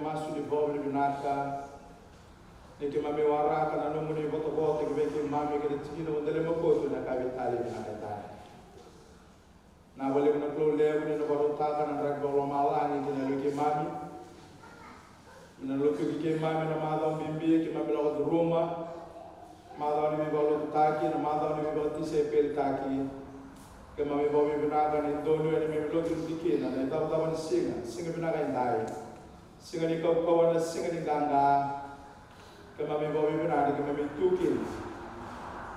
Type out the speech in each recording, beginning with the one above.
masu di pobre binaka ne ke mame wara kana no muni boto boto ke ke mame ke tikino ndele makoto na kabitali binaka ta na wale na klo le ne no baro ta kana drag bolo mala ni ke mame ina lo ke mame na mado bimbi ke mame lo Roma mado ni bolo taki na mado ni bolo tise pel taki ke mame bobi binaka ni dono ni me lo dikina na taba singa binaka indai singa ni kau na singa ni ganga ke mame bobi binaka ke mame tukin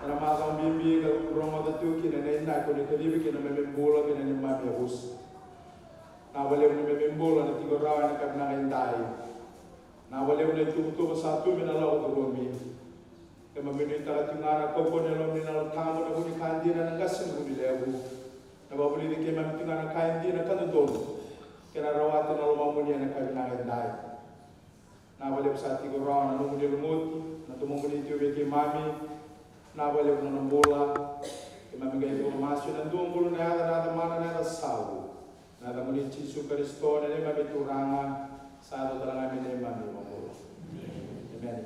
na mado bimbi ke Roma da tukin na ina ko ni kadibi ke na mame bola ke na mame bus na wale ni mame bola na tigo rawa na kabinaka indai na wale ni tuku satu mina lo romi ke mame ni tara tingara ko ne lo ni na tango na kuni kandira na gasin kuni lebu na babuli ni ke mame tingara kandira kan don ke na rawati na lo mamuni na kabinaka indai na wale sa tigo rawa na lo ni lumut na tumumuni tiyo ke mame na wale na bola ke mame ga ito masu na dumbulu na ada mana na ada sawu na ada muni Yesu Kristo na mame turanga sa do dalang amin ni mame mamulu amen.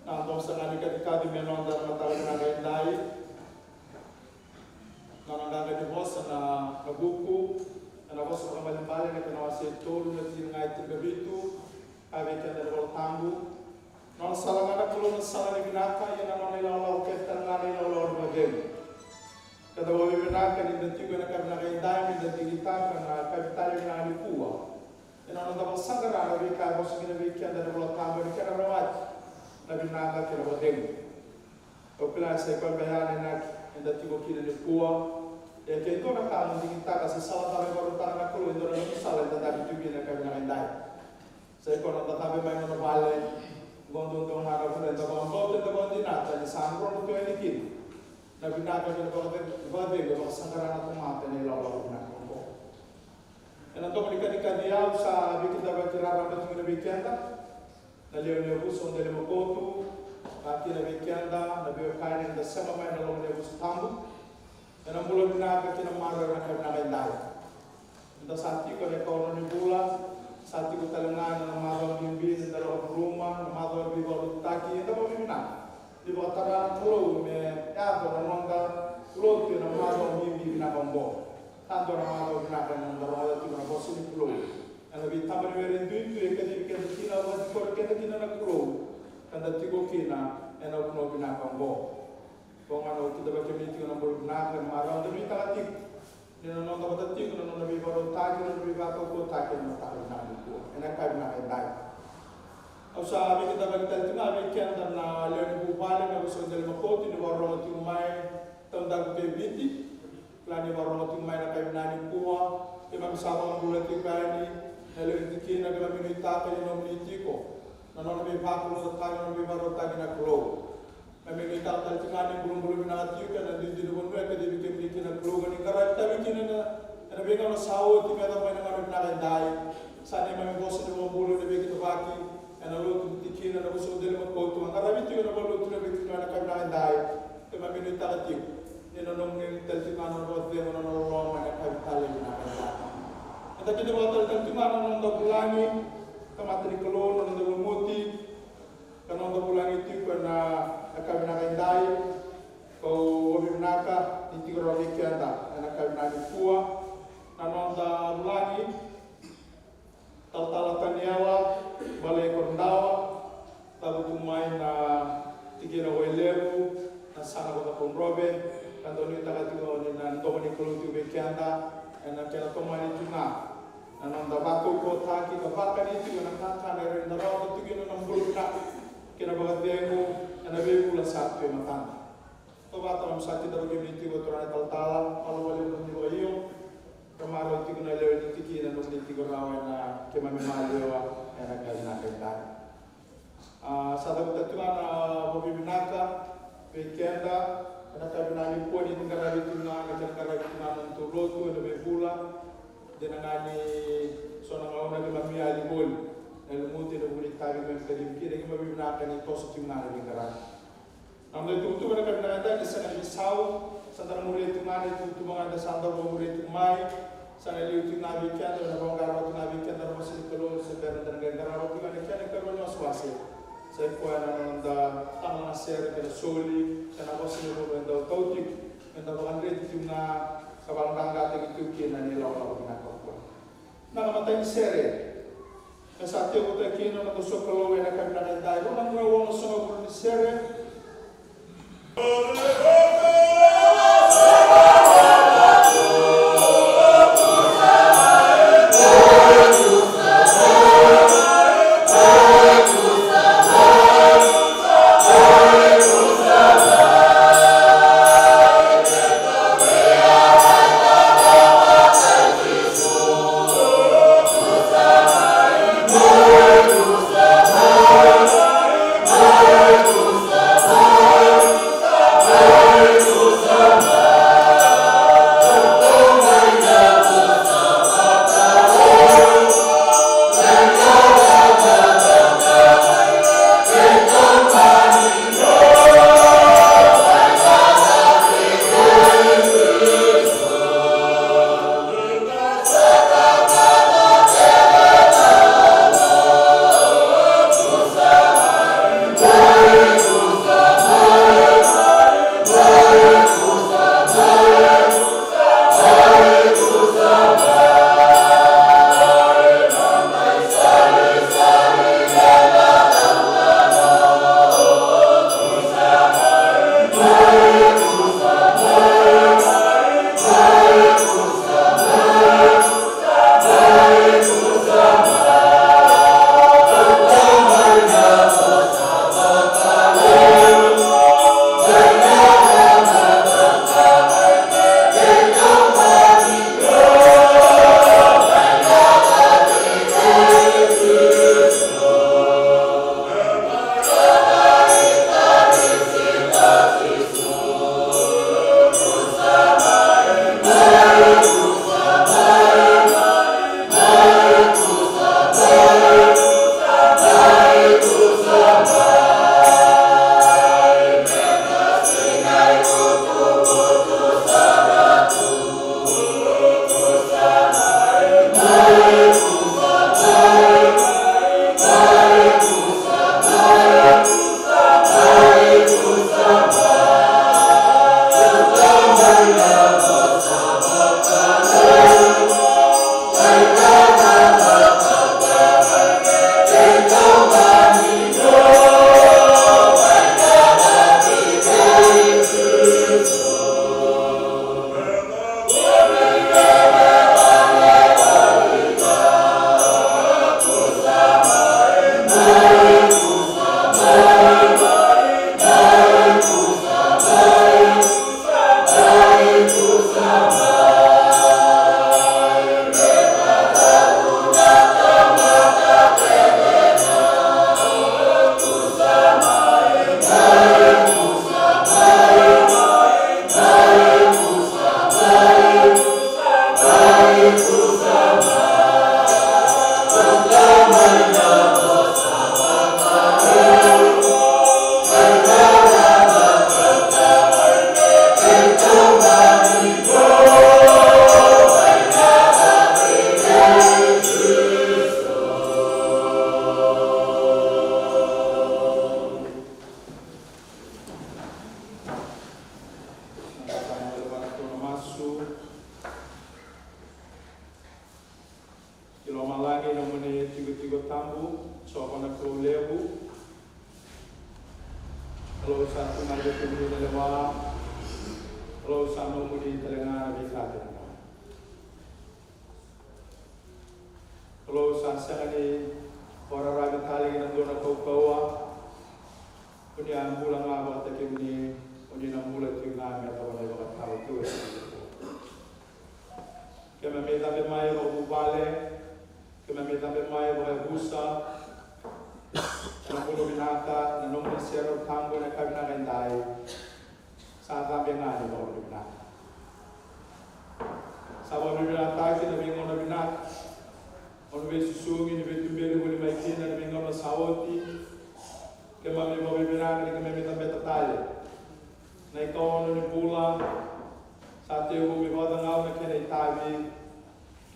Nah, tong setengah ketika di menon dan mata naga indai, naga di bos na buku, na bos kembali balik ke nawasi tolu na tingai tigabitu, kami kena dapat tambu. Non salah ada pulau salah di binaka yang non ilalau ketan non ilalau bagem. Kata bawa binaka di dentigo na kami naga indai di dentigita karena kami tali na di kuah. Yang non dapat sangkara ada bika bos kena bika dan dapat tambu di kena rawat. Nabi naga kira wadeng. Opila sa ikon bayani na enda tigo kina ni kuwa. Ya ke ito na kamu tingita kasi salah tabi baru tangan na kulo ito na yung salah ita tabi tubi na kami na inday. Sa ikon na tabi may mga bale. Gondong tong hara ko rin. Tabang bote tabang dinata. Ni sangro na ito ay nikin. Nabi naga kina wadeng. Gawang sangkara na tumata na ilaw na kumpo. Yan ang ito malika-lika diyaw sa bikita ba tirara ba ito na bikita. Na leo ni buso ndele mokotu kati na weekenda na bio kaini nda sema mai na lo ni buso tambu na mulo na ka kina maro na ka na ndai nda santi ko ne ko ni bula santi ko talanga na maro bimbi nda lo Roma na maro bi bo taki nda bo mina di bo tara mulo me ya do na nonga lo ti na maro bimbi na bombo tanto na maro na ka nda lo ti na bo sini lo ana bi tamari weren duitu e kadi ke kina wa ko ke kina na kro kanda tigo kina ena uno bina kambo ko ngano kita ba kemi tigo na bol na ka mara ndo bi ta tik ni no ndo ba tik no bi baro ta ki no bi ba ko ta ki no ta na ko ena ka na ka dai au sa bi kita ba kita tina bi ke anda na le ni bu pale na so del makoti ni baro ti mai tanda ke biti plani baro ti mai na ka na ni ko e ma sa ba ti ka ni hele diki na gala mini taka ni nomni tiko na non be pa ko sa taka no be baro taka na klo na me ta ta tingani bulung-bulung na tiko na di bon we ka di ke diki na klo ni kara ta bi na be ka no sawo ti me da ba na na dai sa ne me boss de mo bulu de be ki to baki na lo diki na bo so de mo ko to ngara bi tiko na bolo tu na be ki na ka na dai ke ma mini ta tiko ni no nomni ta tingani no de mo no ro ma na ka ta le na ka tapi di bawah tertentuan nonton bulangi, tematri kelon nonton lumuti, kan nonton bulangi itu karena kami nak indai, kau kami nak di tiga orang ikan dah, anak kami nak kuah, nonton bulangi, tal-talatan nyawa, balai kordawa, tahu tu main na tiga orang lebu, na sana kota pemrobe, kan doni tak ada tu ni na nonton ni kelon tu ikan dah, anak kena tomani tu na. Ananda bako ko taki ka baka ni tu na kaka na rin na raw tu gino ng bulka kina bagademo na bebula sa ato matan to bata ang sakit daw gimi ti ko tra taltala alwali no ni wayo kamaro ti ko na lewe ti kina no ti ko raw na kema mi malewa na kay na kay ta sa daw tatuan na bobibinaka weekenda na kay na ni po ni ngara ti na ngara ti na ng tulo to na bebula denangani sona ngauna ke mami ali bol na lumuti na bulit tabi men kadim kire ke mami na kan to sa timana ni karan amde tu na kan na da isa na bisaw sa tan mure tu mane tu mga da sandar mo mure tu mai sana liu tu nabi kian na bongaro tu nabi kian na masih kalau sebenarnya dan negara tu kan kian kalau nos wasi saya kuat nanda tangan ser kena soli kena masih kalau nanda tautik nanda bandre tu na kabang rangga tu kian na nilaw na kau na matay sere sa tio ko kian na kusok kalau na kan na dai ro na ngawon so ko sere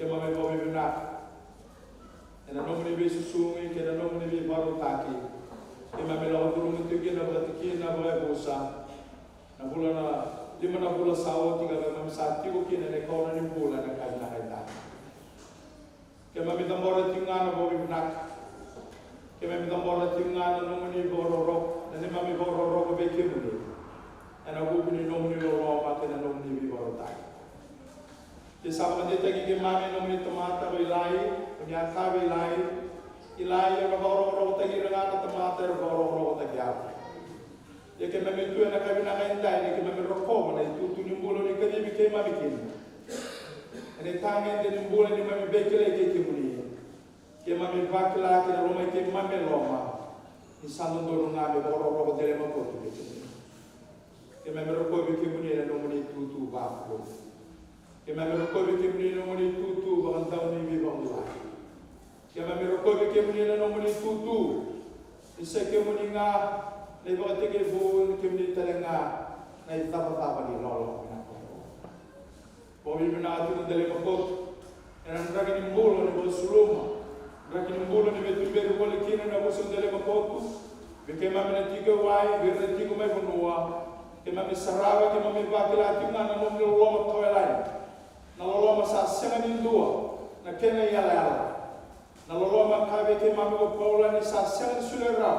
ke mame bobi bina ena nomni be susungi ke na nomni be baru taki ke mame lawa turun itu ke na berarti na boleh bosa na bulan na lima na bulan sawo tiga mame sati ko ke na kau na ni bulan na kai na kai ke mame tambora tingana bobi bina ke mame tambora tingana nomni bororo na ni mame bororo ko be ke muni ena ko bini nomni bororo ma ke na nomni be baru taki ke sahabat dia tadi ke mame nomni tomata ilai punya kabe ilai yang baru tadi rengat tomata baru tadi apa ya ke mame tu nak kabe nak indai ni ke mame rokok mana itu tu nimbolo ni kadi bikin mame kin ini tangan dia nimbolo ni mame bekele ke muni ke mame bakla ke rumah ke mame loma ni salon do ngabe baru dele mako tu ke mame rokok bikin muni na nomni tu bapo ke mame rokok ke muni nomoni tutu bagan tahu ni bi bangla ke mame rokok ke muni nomoni tutu isa ke muni nga le bagat ke bun ke muni talenga na itapa ni lolo na ko bobi bina tu dele makot enan ragi ni mbolo ni bosuluma ragi ni mbolo ni betu beru bole kina na bosul dele makot ke mame na tiga wai be tiga mai bunua ke mame sarawa ke mame bakila tinga na nomni lolo toelai na lolo masa senga ni dua na kena yala na lolo makabe ke mame ko paula ni sa senga sulera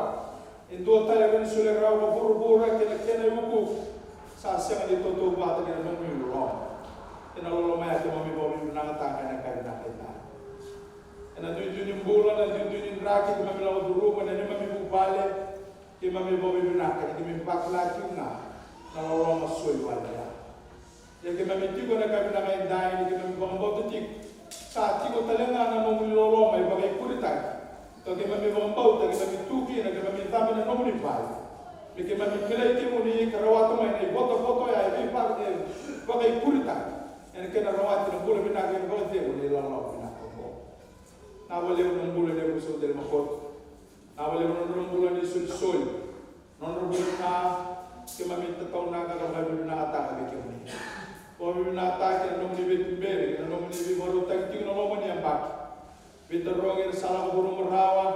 indo tale ni sulera ko burbura ke na kena yuku sa senga ni toto bata ke na mame lolo ina lolo mai ke mame bobi na ta kana kana kita ina du bulan na du raki ke mame lawa duru na ni mame bale ke mame bobi na ka ke mame bakla tuna na lolo masoi wala ya ke mame tigo na kabe na mai dai ni ke mame bombo tik sa tigo talenga na mo lolo mai bagai kurita to ke mame bombo to ke mame tuki na ke mame tabe na no ni pai me ke mame kele ke mo ni karawato mai ni foto ya e pa ke bagai kurita en ke na rawati na bule bina ke ko te mo ni lolo bina ko na wale no bule le so del makot na wale no bule ni sul non bule na ke mame tatau na ka ka bina ata ke mo ni Kami menata ke nomni betu beri, ke nomni betu baru tangting nomoni yang baki. Betu rong yang salah burung merawa,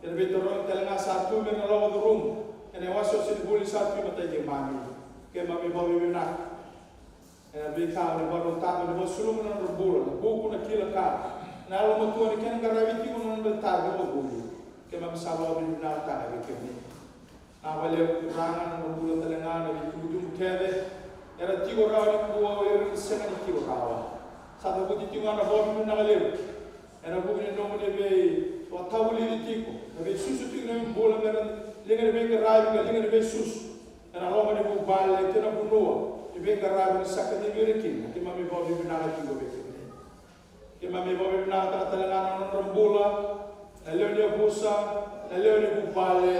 yang betu rong telenga satu men rawa burung, yang waso sinbuli satu mata je mami. Ke mami bawa benak. Yang betu ni baru tak men wasulum men berbulu, buku nak kila ka. Na lo mutuan ikan garawiti men betar berbulu. Ke mami salah benak tak ke ni. Na wale rangan berbulu telenga na betu ujung kede. Era tigo rawa ni kuwa era senga ni tigo rawa. Satu buti tigo ana bobi na ngalew. Era bubi ni nomo de be wa tawuli ni tigo. Na be susu tigo na bola ngara lenga be ngara ga lenga be susu. Era loma ni bu bale tena bunua. Be ngara ni sakati be rekin. Ki mami bobi na tigo be. Ki mami bobi na ta talanga na rombola. Na leo ni busa, na leo ni bu bale.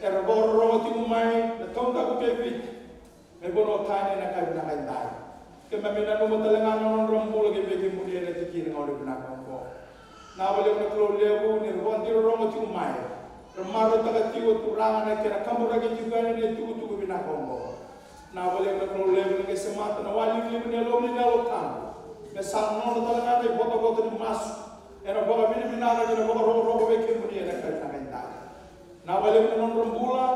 Era boro ro tigo mai na tonga ku ke bit. Me bono tanya na kabe na kaindai. Ke mame na no talenga no rombo ke be ke mudi na tiki na ngore na ko. Na wale na klo lebu ni ron tiro rongo tu mai. Ramaro ta ti o tu ranga na ke na kamura ke tu ga ni tu bina ko. Na wale na klo lebu ke semata na wali lebu ni lo ni na lo tan. Me sa no talenga de boto ni mas. Era boga bina na ke na boga rongo be ke mudi na kaindai. Na wale na no rombula,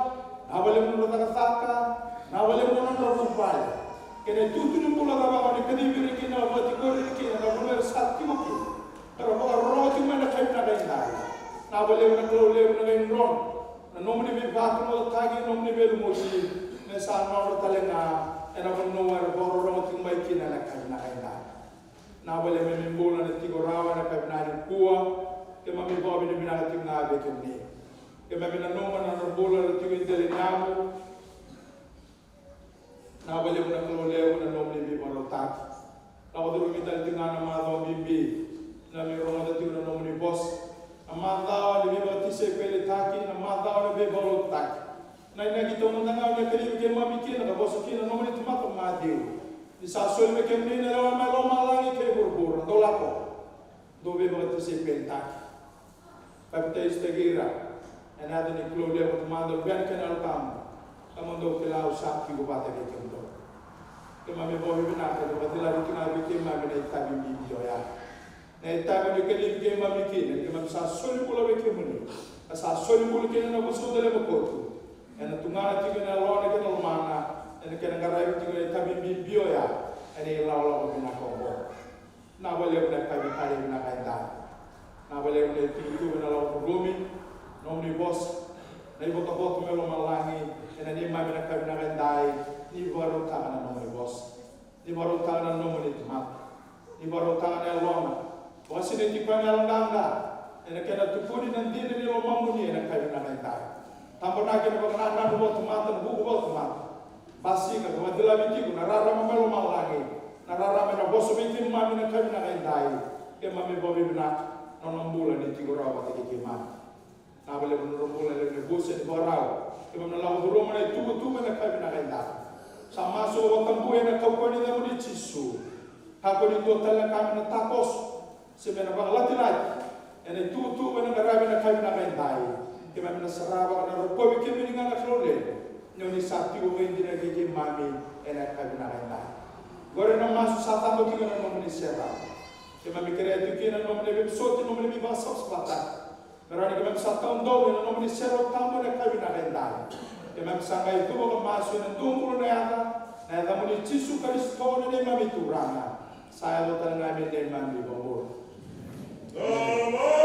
na wale na ta saka. Na wale mo na ro pai kene tutu ni pula ba ni kedi biri kina ba ti ko ri kina na mo sa ti mo ki pero ba ro ti me na kai na dai na wale mo na klo le mo na ngai ron na no mo ni be ba ko ta gi no mo ni be mo si me sa no ro talenga e na mo no wa ro ro ti mai kina na kai na dai na wale me ni bola na ti ko rawa na kai na ni kuwa ke ma mi bo bi ni na ti na be ke ni ke ma mi na no mo na ro bola ti ko dele namu na wale muna kalo leo na nomni bi marotaki. Na waduru kita tingana madhaw bimbi. Na mironga dati na nomni boss. Na madhaw ni biba tise pele taki. Na madhaw na biba olo taki. Na ina kita unangaw na karibu ke mami kina. Na boso kina nomni tumato madiu. Di sasol me kemni na lawa maloma langi ke burbur. Do lako. Do biba tise pele taki. Kapita istagira. Na ni klo leo tumando ben kanal kamu. Kamu do kelau sakti bupati ke ke mame bo bi na ke do batila ru kina bi ke mame na tabi bi yo ya Na itago ni kali ke mamikine, ke mamsa soli pula ke muni. Asa soli pula ke na busu dele makotu. Ena tungana tigo na lona ke na mana, ena ke na garai tigo na tabi bio ya. Ena lawa bina ko. Na wale na kabi kali bina kaida. Na wale na tigo na lawa rumi, nomni boss. Na ibo ka boto melo malangi, ena ni mami na kabi na kaida. Ni baru tangan nomni boss. Ni baru tangan nomni temat. Ni baru tangan lona. Wasi de tipana langanga ena kena tupuni nan dine ni lo mamuni ena kayu na kaita tambo na kena bakana na bo tomata buku bo tomata basi ka ko dela biti ko na rara mamelo malangi na rara me na boso biti mami na kayu na kaita ke mami bobi bina non mbula ni tigora wa te ke mami na bele no mbula le boso ni borao ke mami na lawo ro mane tu na kayu na kaita sama so wa tambu ena kaupani na muri chisu hakoni total na kami na takos semena bang latinai ene tu bena garabi na kai na mentai ke mami na saraba na ro ko ke mini ngana klole nyoni sakti o vendi na ke mami ene kai na mentai gore na masu sata mo ki na nomni sera ke mami kere tu ke na nomni be soti nomni be basa spata merani ke mami sata ndo na nomni sera tambo na kai na mentai ke mami sangai tu mo masu na tungu na ata mo ni chisu kalisto na mami turana saya lo tanga me de mami bo Oh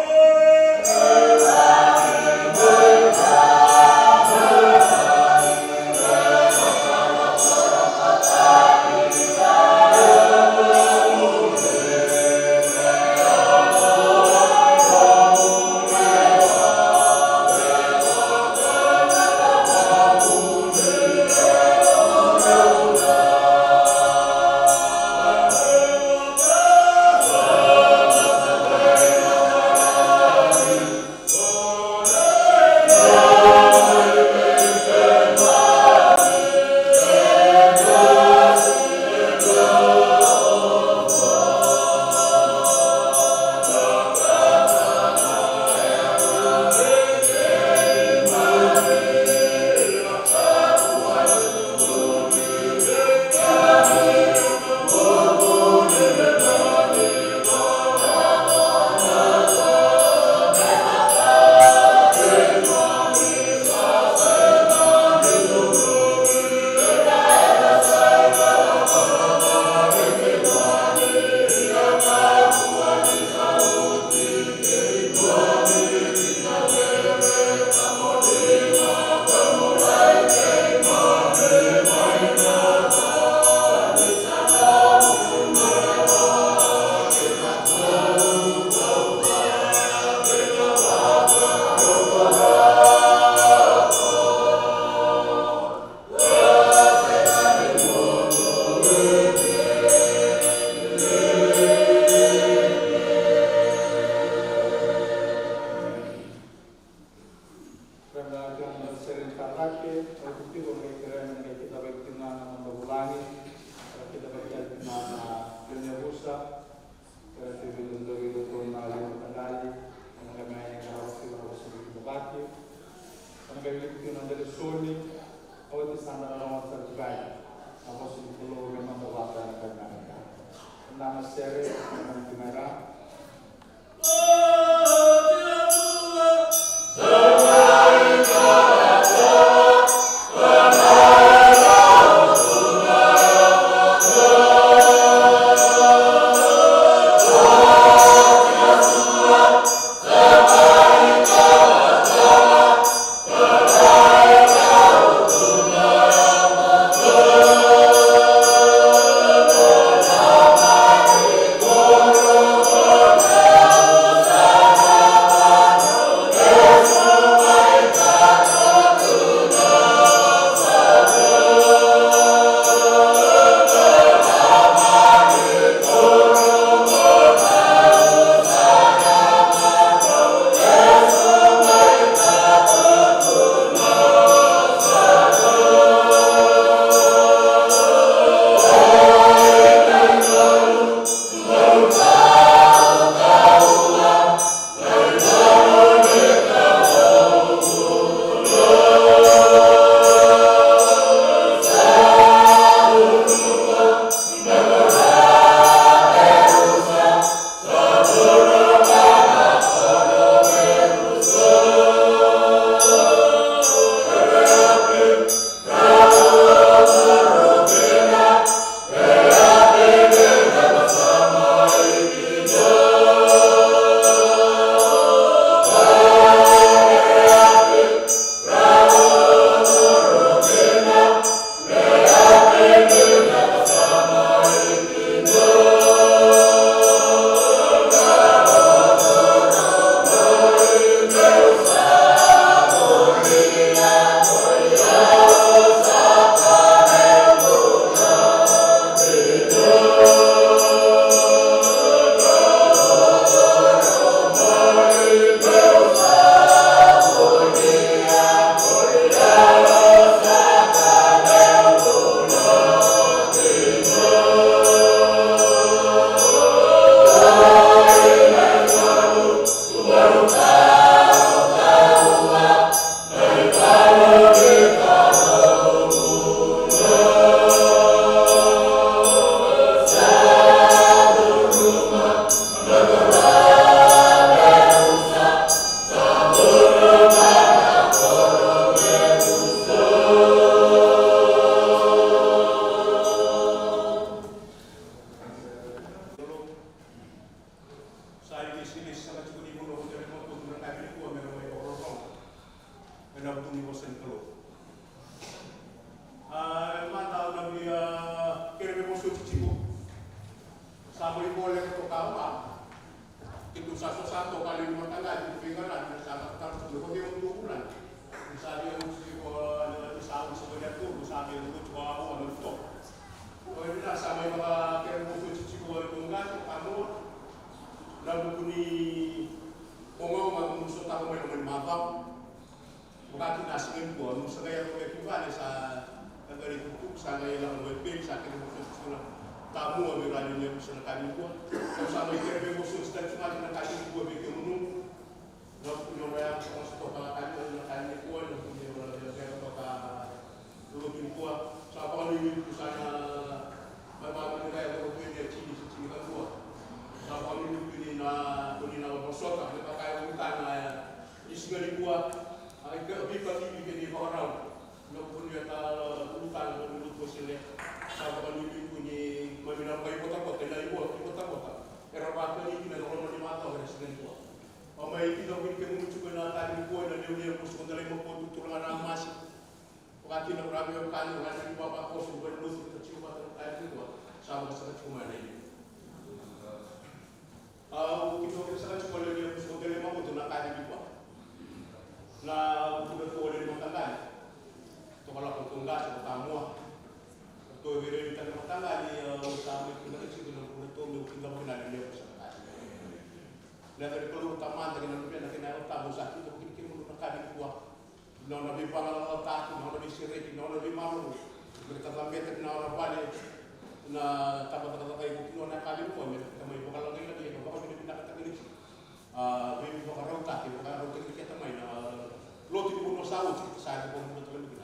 Saya di sini sangat cukup di mulut dari motor mereka ini kuat mereka itu orang. Mereka punya bosan kalau. Mantau nabi kira musuh cici sampai boleh ke kawan itu satu kali lima tanggal di pinggalan sangat tak cukup dia untuk bulan misalnya musuh kalau misalnya sebenarnya tu misalnya untuk coba untuk kalau kita sampai kira musuh cici boleh tunggal kamu lalu kuni ngomong musuh tahu main mabak bukan kita singin buat musuh gaya tu ada sa dari tutup sangat yang lebih sakit musuh sekolah tamu ambil rajinnya musuh kami buat kalau sampai kira musuh sedang cuma dengan kami buat bikin menu lalu punya yang musuh toka kami buat lalu punya orang toka dulu punya buat siapa ini misalnya memang mereka yang punya ciri kan buat siapa ini punya bosok mereka kayak bukan isinya dibuat agak lebih bikin orang Nopun dia tak lupa menurut bosnya. Saya kalau dia punya meminang bayi kota-kota dari kota-kota. Era waktu ini kita orang di mata orang sedang tua. Amai kita mungkin kemudian cuba nak tadi kuat dan dia musuh dalam membuat tulangan amas. Waktu nak ramai orang kali orang di bawah kos berdua kita cuba tadi tua. Sama sangat cuma ini. Kita sangat cuba dia musuh dalam membuat tulangan tadi tua. Nah, kita kuat dari makan. Kalau aku tunggal sama kamu, tu beri kita makan lagi utama kita kecil dengan kulit kita mungkin dia bersama. Dan dari kalau utama dengan dia nak kena utama sakit itu mungkin kita menggunakan di kuah. Nona lebih pangal otak, nona lebih sirik, nona lebih malu. Mereka lambat kena orang balik. Na tapak-tapak kayu nona kali kuah kita mau ibu kalau lagi dia bapak kita pindah ke ini. Beri bapak rautak, bapak rautak kita main. Lo tu pun sahut saya pun betul betul.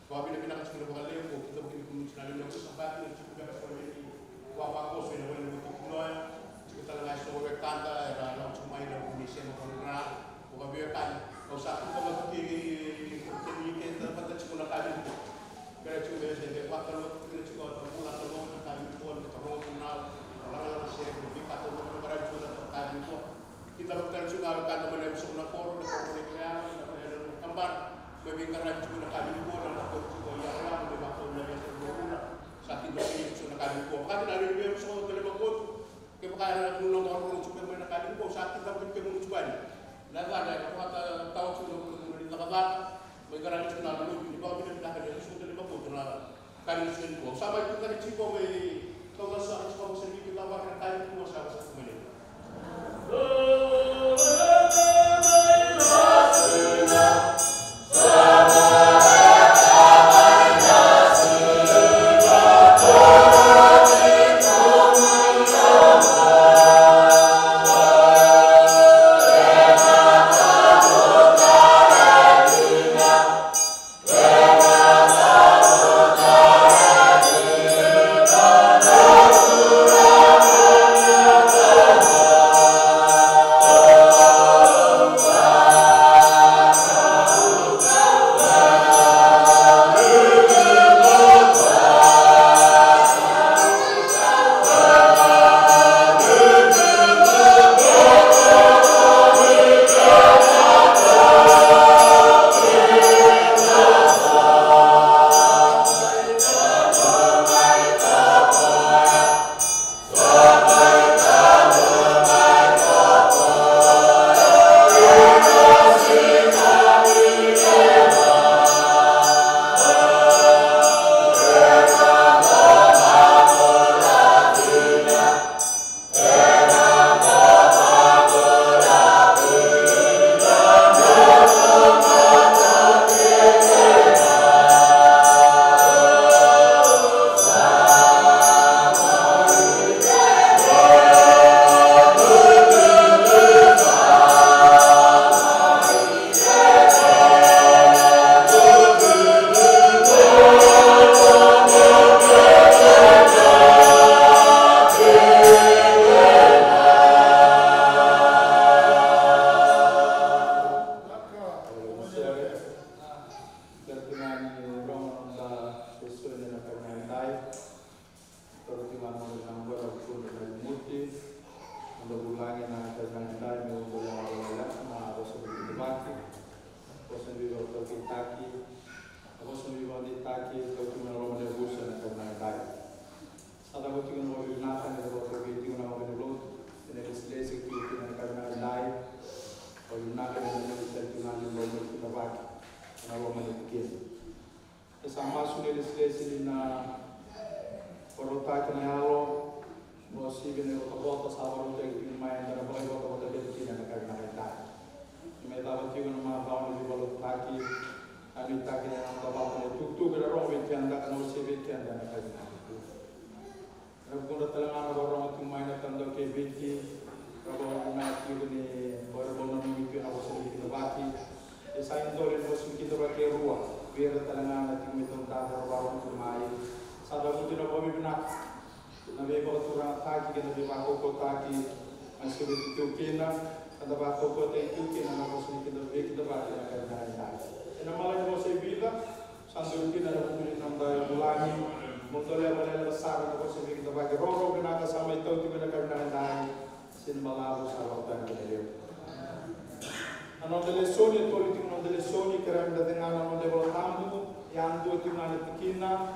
Kalau pindah-pindah ke sekolah bakal lewat, kita mungkin kemungkinan yang sampai ini cukup dapat seperti ini. Wapah kos ini boleh untuk kunoy, kita lagi soal kanta, ada cuma yang Indonesia maupun negara, bukan biarkan. Kalau saat kita mesti kita dapat sekolah kali itu, kerana cuma saya waktu kita sekolah termula termula kali itu, kita mau kenal orang-orang saya lebih kata negara juga terkait itu. Kita bukan juga kata mana sekolah korup, korup gambar. Bagaimana juga nak kami buat dan nak juga yang orang memang orang yang berburu saat itu ini sudah kami buat. Kami dari dia semua terlibat buat. Kemudian nolong orang juga mana kami buat saat kita mungkin mencoba ni. Lalu ada yang kata tahu sudah di tempat bagaimana juga lalu di bawah kita dah ada sudah terlibat buat dan kami sudah buat. Sampai kita di Ciko kalau saat kita sendiri kita akan kami buat sama satu menit. Oh ulangi na kailangan mo wala na ako sa debate ako sa biwa ko kitaki ako sa biwa ni taki ko tuma ro na busa na kailangan sada ko tingin mo binata na ko video na ako lo na legislation ko na kailangan live o yunaka na sa tunani mo mo debate na ako manikin sama sudah legislation na porota kanalo mo sibin ko bota sa wala tayo may na ba ko bota dito na nakakita may dapat yung mga baon ni balot taki ani taki na tabaw na tuktuk na ro with yan da no sibin yan da nakakita nagpunta talaga na ro at may na tanda kay Vicky ro na yung ni borbon na mimik na ko sa kinabati sa indole mo sa kinabati ruwa biar talaga natin itong tatarawan kumay sa dapat din ako bibinak nabi ko turang taki kena nabi ko taki ang sabi ko kina ang dapat ko tayo kina na ko kita dapat na kaya ina malay mo sa vida sandul kina na kulit ng bulani mutole wala na sa ko sa kita dapat ro binaka sa may tao tiba na kaya sin malabo sa rotan kaya ano delle soli politico non delle soli che rende denaro non devo tambu yang dua timana tikina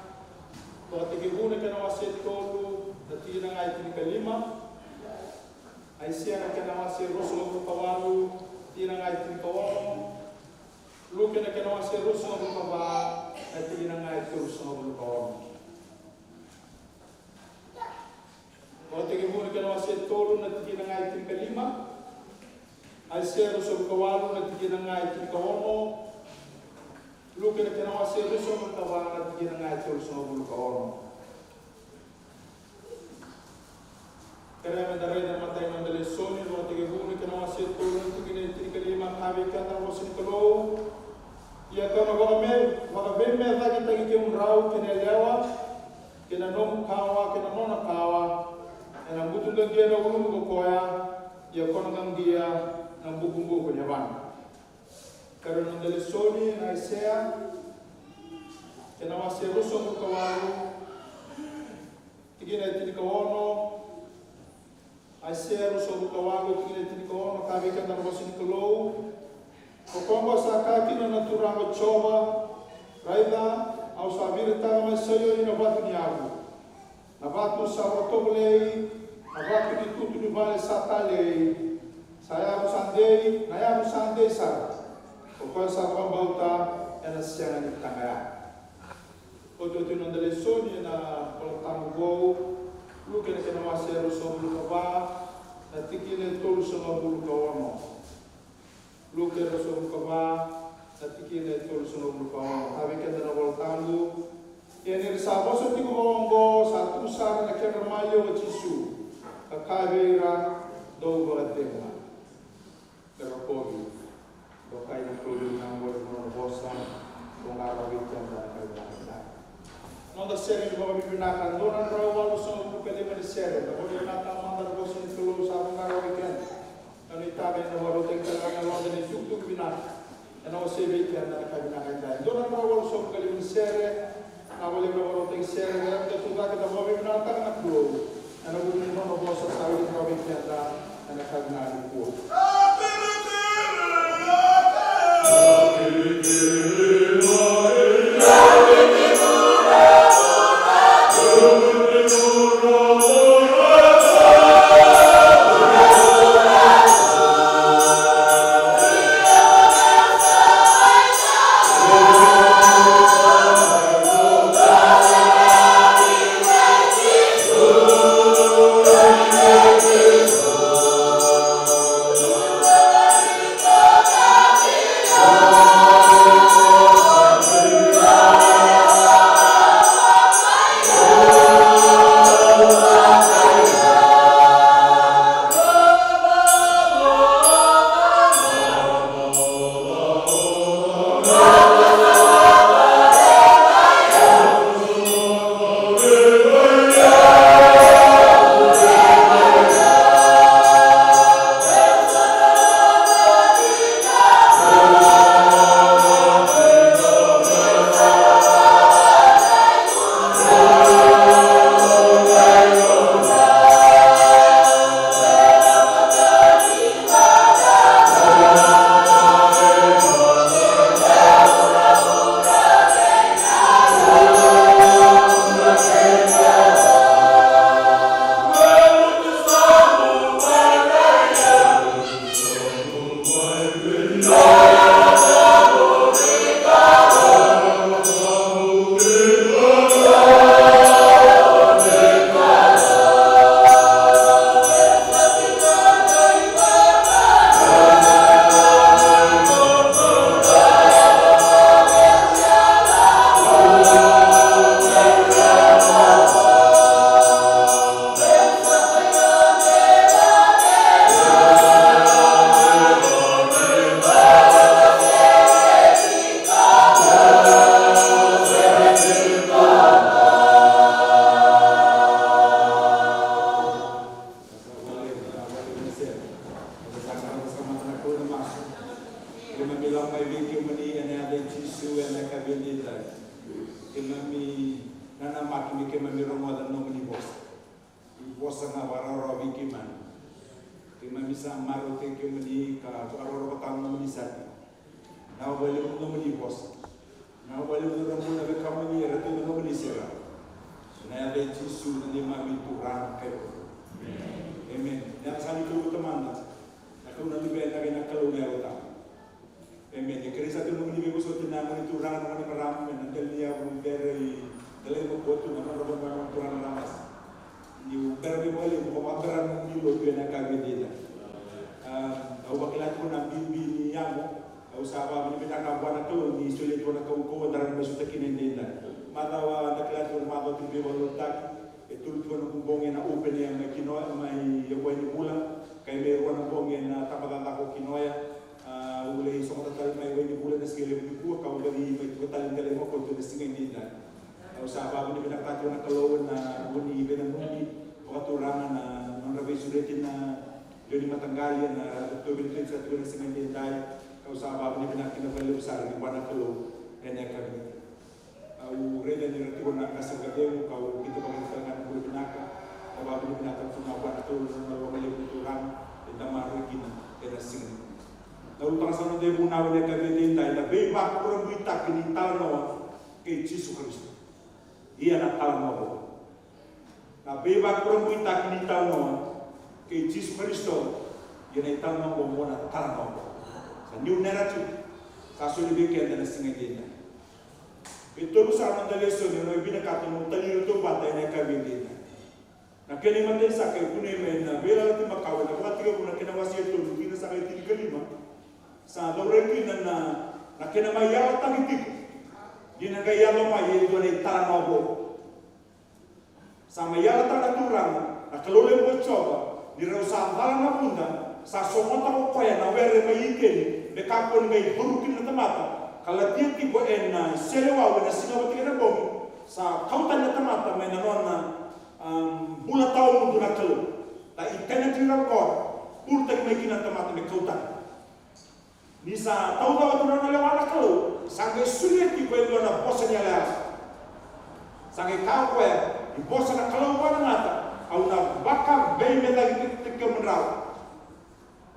to tikibune kana wasit tolu datina ngai tikalima ai sia kana wasit rusul kawalu tina ngai tikawono lu kana wasit rusul kawa datina ngai rusul kawono to tikibune kana wasit tolu datina ngai tikalima ai sia rusul kawalu datina ngai tikawono luka na kena wasi ruso makawa na tigina nga ito ruso mabulu ka ono. Kaya madaray na matay ng dalisoni no tigibuni kena wasi tulong tigina tigilima kabi ka na wasin kalo. Iya ka na waka beme ta kita gikim rau kena lewa kena nom kawa kena nona kawa ena butu dia na ulung ko koya iya kono ngam dia na bugumbu ko nyaban. Karena dari Sony na Isaiah kena masih rusuh kawalu tigina tini kawono Isaiah rusuh kawalu tigina tini kawono kami kan dalam wasin kalau kokongo sakaki na naturang coba raida au sabir tama sayo ina batu niagu na batu sa rotoblei na batu di tutu di vale satalei saya musandei na ya musandei sa o sa bauta ena siya ni tangaya o to tino dele soni na poltamugo lu kena kena masero so lu ba na tikile tolu so lu ko ono lu kena so lu ba na tikile tolu so lu ko ono habe kena na poltamu ene sabo so tigo bongo sa tu sa na kena mayo chisu kakabeira do ba tema pero kobi Dokai na tuloy ng word mo bosa kung arawit yan na kailangan. Nung seri ko bibinakan doon ang rawalo sa pwede man seri. Tapos yung natamang na bosa ni tulo sa akong arawit yan. Ano itabi na waro ting talagang lang din yung binak. Ano si Vicky na kailangan. Doon ang rawalo sa pwede man seri. Nawali na waro ting seri. Ngayon katuga kita mo bibinakan na tulo. Ano bumili mo bosa sa arawit yan na kailangan po. Oh Kimamilang may kimani ane ada Jisu ane kabelita. Kimami nana makimi kimami romoda no mani boss. Boss nga wararo bikiman. Kimami sa maro ke kimani ka wararo patang no mani sati. Na wali no mani boss. Na wali no romo na kamani ratu no mani sera. Na ada Jisu na mami Tuhan kayo. Amen. Na sani ko tamanda. Ako na libay na kay nakalo na uta. Amen. Kaya sa ito mga ibig gusto tinamang ito rang naman ni Maram and until niya kung very dalay mo po ito naman rabang mga turang ramas. Yung pero may wali mo kapabaran ng nilo ito na kagandila. Au bakilat ko ng bibi niya mo. Au saba mo ni pinakabuan na ito ni sulit ko na kauko daran may suta kinendila. Matawa nakilat ko na matawa ito biwa lutak. Ito ko na kumbongin na open niya may kinoa may yabuay ni bulan. Kaya mayroon ng bongin na tapatata ko kinoya. Ulay sa katatal may way ni bulan na skele ni buwa kau dari may katatal ng mo konto na singay nila. Sa babo ni pinakatyo na kalawan na muni ibe ng muni pakaturangan na ng rabay suretin na yun yung matanggalyan na Dr. Bentley sa tuwa na singay nila. Sa babo ni pinakatyo sa rin na kalaw kanya kami. Reda ni ratiwa na kasagagay mo kau kita pagkakangan ng buwan pinaka. Babo ni pinakatyo na buwan na tuwa na maliw na turang ita marugin na singay. Utang sa nade mo na wala kabedin tayo na bay ba ko rin buita kinital na kay Jesus Kristo. Iya na tal mo ko. Na bay ba ko rin buita kinital na kay Jesus Kristo. Yan ay tal mo mo na tal mo ko. Sa new narrative, kasulibigyan na singa din. Ito sa amang lesson yung binakatan mo talino to batay na kabedin. Na kiniman din sa kayo kunin may na bela natin makawal na katiga ko na kinawasi ito hindi na sa kayo tinikalima. Sa loreki na kinamayaw tagitik di nagayalo may ito na itanabo sa mayala tagaturang na kalulem mo choba ni raw sa dalang na punda sa somota ko kaya na were may ikin may kapon may burukin na tamata kalatiyan ki ko na selewa na sinawati na bom sa kautan na tamata may nanon na bulataw mo doon na kalo na ikanatiran ko pultag may kinatamata may kautan Nisa tahu-tahu tu orang lewat kalau sangat sulit dibuat na bosan yang lain. Sangat kau di bosan na kalau mana ngata, au na bakar bayi lagi tik menrau.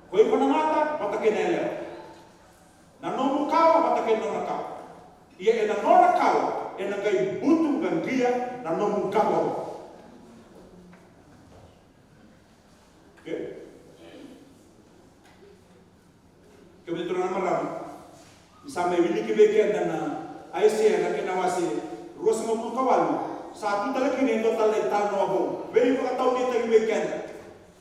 Kau pernah ngata batakin ele. Na nomu kau batakin nona kau. Ia ena nona kau ena kai butuh ganggia na nomu kau. Okay. Kebetulan malam, sampai ini kebekian dan Aisyah nak kenawasi, ruas maupun kawal, satu lagi ni total letal noabo, beri pakatau dia tadi kebekian,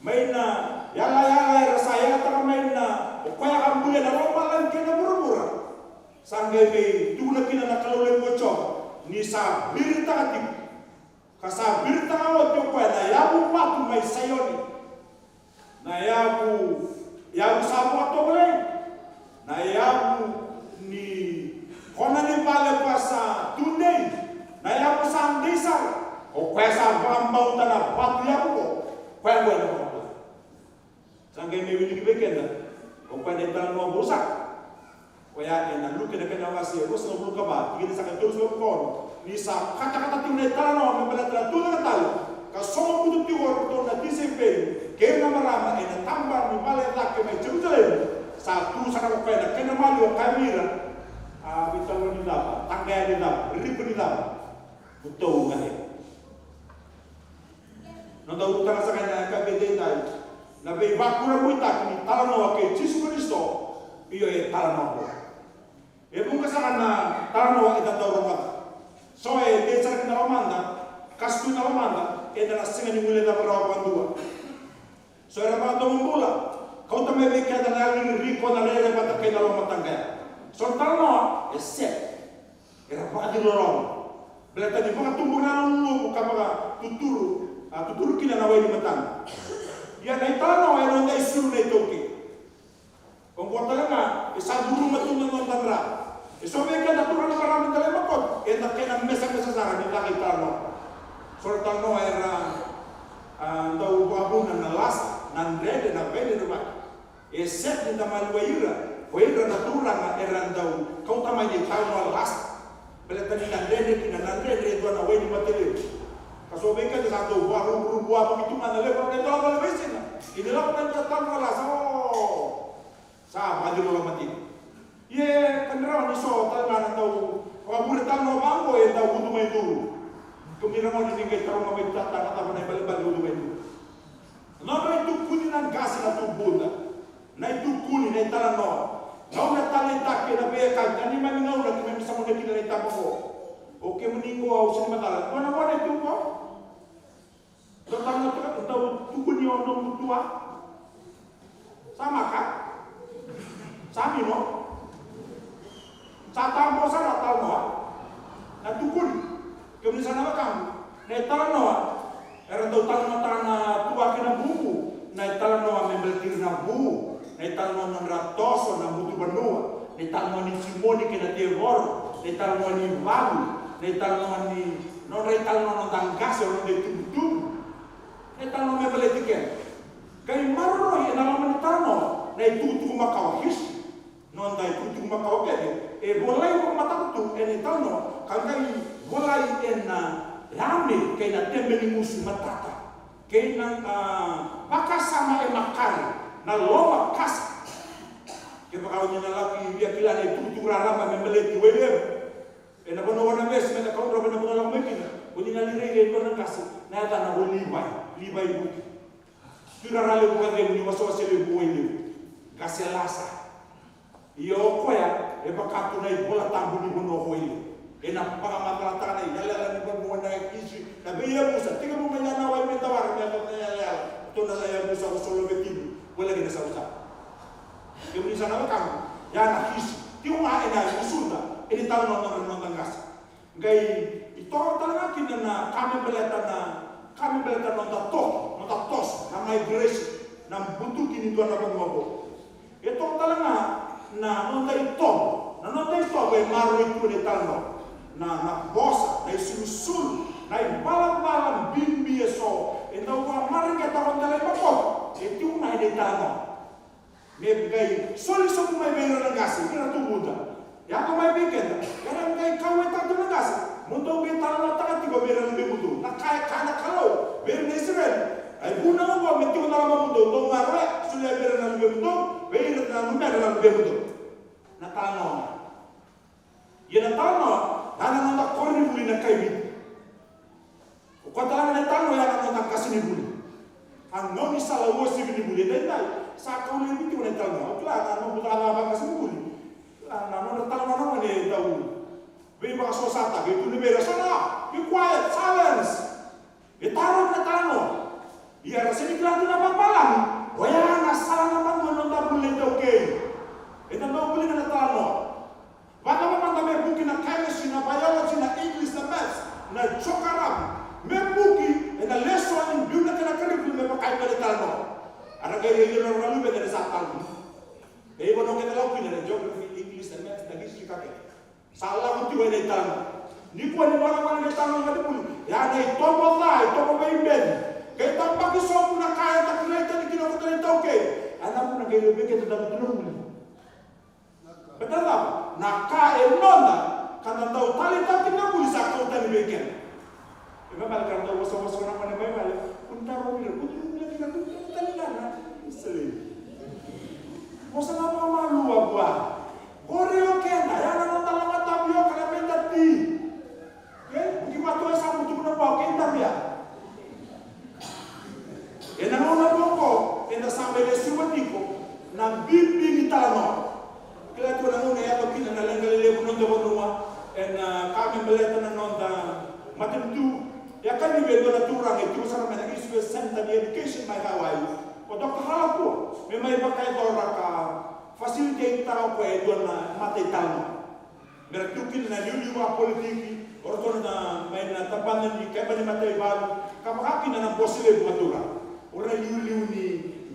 maina, yala rasa yala tak maina, pokoknya kamu boleh nak malam kena buru-buru, sanggai be, tu nak kena nak kalau lembut cok, nisa berita hati, kasa berita awak tu pokoknya, yabu patu mai sayoni, na yabu sabu atau boleh. Na yabu ni kona ni pale pasa tunei na yabu sandisa o pesa bambau tana patu yabu ko kwa na ko sangai me wini kibekenda o kwa ni tana no bosa kwa ya na luke na kana wasi bosa no luka ba tigini saka toso ko ni sa kata tunei tana no me bela tana tula tala ka somo kudu tiwor to na disempe ke na marama e na tamba ni pale takke mai Jerusalem satu sana kena kena malu kamera bitalo ni daba tangga ni daba ribu ni daba betul kan ya nonton utang sakanya kabede dai na be bakura muita ni talano ke Jesus Kristo iyo e talano e buka sana talano ita tawra so e desa na manda kastu na manda e na singa ni mule na para bandua so era ba to mula kau tak boleh kata nak riko na lele bata kena lo matangga. Sontano esep. Era pagi lorong. Bila tadi bukan tumbuh na lu bukan apa tuturu kina na wali matang. Ya na itano ay no dai suru na itoki. Kung kuat talaga isaburu matun ng tanra. Iso be kada turun na marami tala makot. E na kena mesa sa ni laki tano. Sontano era daw babun na last nan rede na bede na Esep ni tamal wayura o era natura era ndau kau tamai ni tau no las bele tani na dene ki na ndene do na weni matele kaso beka de santo baru buat itu mana le ko to ko le sina ini la ko ta tau no las o sa maju lo mati ye kanra ni so ta na ndau o bure tau no bango e tau udu mai dulu kumira mo ni ke tau mo ta ta na bale bale udu mai dulu no itu kuni na gas na tu bunda na itu kuni na tala no no na tala ta ke na be ka tani ma ngau na ke sa mo de ki na ta ko o ke muni ko au sini matala no na mo na tu ko to ta na ta tu kuni ono mutua sama ka sami no sa ta mo sa na ta no na tu kuni ke muni sana ka na tala no era tau tala na tua ke na buku na tala no membeltir na buku na tala no na ratoso na mutu banua na tala no ni simoni ke na teor na tala no ni valu na tala no ni no re tala no tanggas o de tutu na tala no membeltir kai marro e na no tala no na tutu makawahis no na tutu makawake e bolai ko matatu e tala no kangai bolai na rame kay na tembeli musu matata kay na baka sama e makari na loma kasa kay baka niya na laki biya kila na tutura rama membeli tuwele e na bono wana mes na ka ro na bono lang mekina uni na lire ko na kasi na ta na libay buki tura rale ko ga ni waso sele buile kasi lasa iyo ko ya e baka tu na bola tambu ni bono hoile ena pagamata tana yala ni bon mo na kisu na beya musa tiga mo manya na wa meta war na yala to na ya musa ko solo betibu wala gina sa usa ke mo sana ka ya na kisu ti uma ena usunda eni taw no no tangas ngai ito talaga kinana kami beleta no ta tos na migration na butu kini to na mo ito talaga na no dai to na no dai to be maro itu ni talno na bosa na isusul na balam bimbi eso então a marca tá com tele papo e tu na de tano me gai solução como é bem na gasi que na tu muda ya como é bem que era gai kau eta tu na gasi mundo be tala na taka tigo be na mundo na kai kana kalau be na Israel ai buna mo me tu na mundo do marre sulle be na mundo be na numero na mundo na tano ye na tano ana nanda korni buli na kai bit o kota na tano ya na nanda kasini buli an no ni sala wo si bini buli dai sa ka uli bit na tano kla na no buta na ba kasini buli na no tano na ne tau be ba so sata ke tu ne be sana be quiet silence e taro na tano ia rasini kla tu na papalan o ya na sala na mando nanda buli tau ke e na no buli na tano baka manda me buki na chemistry na biology na English na maths na chokaram me buki na lesson in biblia na curriculum me pakai pele talno ara ga ye no ralu be na sa talno e bono ke la opini na geography English na maths na history ka ke sala ko tu ele talno ni ko ni mana talno ngade puli ya dai tomo dai tomo be ben ke tampa ki so na kaya ta kleta ni kino ko kleta okay ana ko na ke be ke ta da puli betul tak? Nah, kaya nonda karena tahu tali tak kita boleh sakau tali beken. Memang kalau tahu waswas orang mana baik balik, untar mobil, kudu kita tali mana, isli. Masa apa malu apa? Koreo kena, ya nonda lama tabio kena minta ti. Di waktu yang sama tu kena bawa kena dia. Ena nona boko, ena sampai lesuatiko, na bibi kita no. Kila tu na ngone ya bakina na lengalele bunon do bonua en kami beleta na nonda matem tu ya kan ni bendo na turang itu sana na isu center education mai Hawaii o Dr. Halapo me mai bakai dora ka facilitate taro ko e dona mate talno mer tukin na liu wa politiki orto na mai na tapan ni kaba ni mate balu kama hakin na posile buatura ora liu ni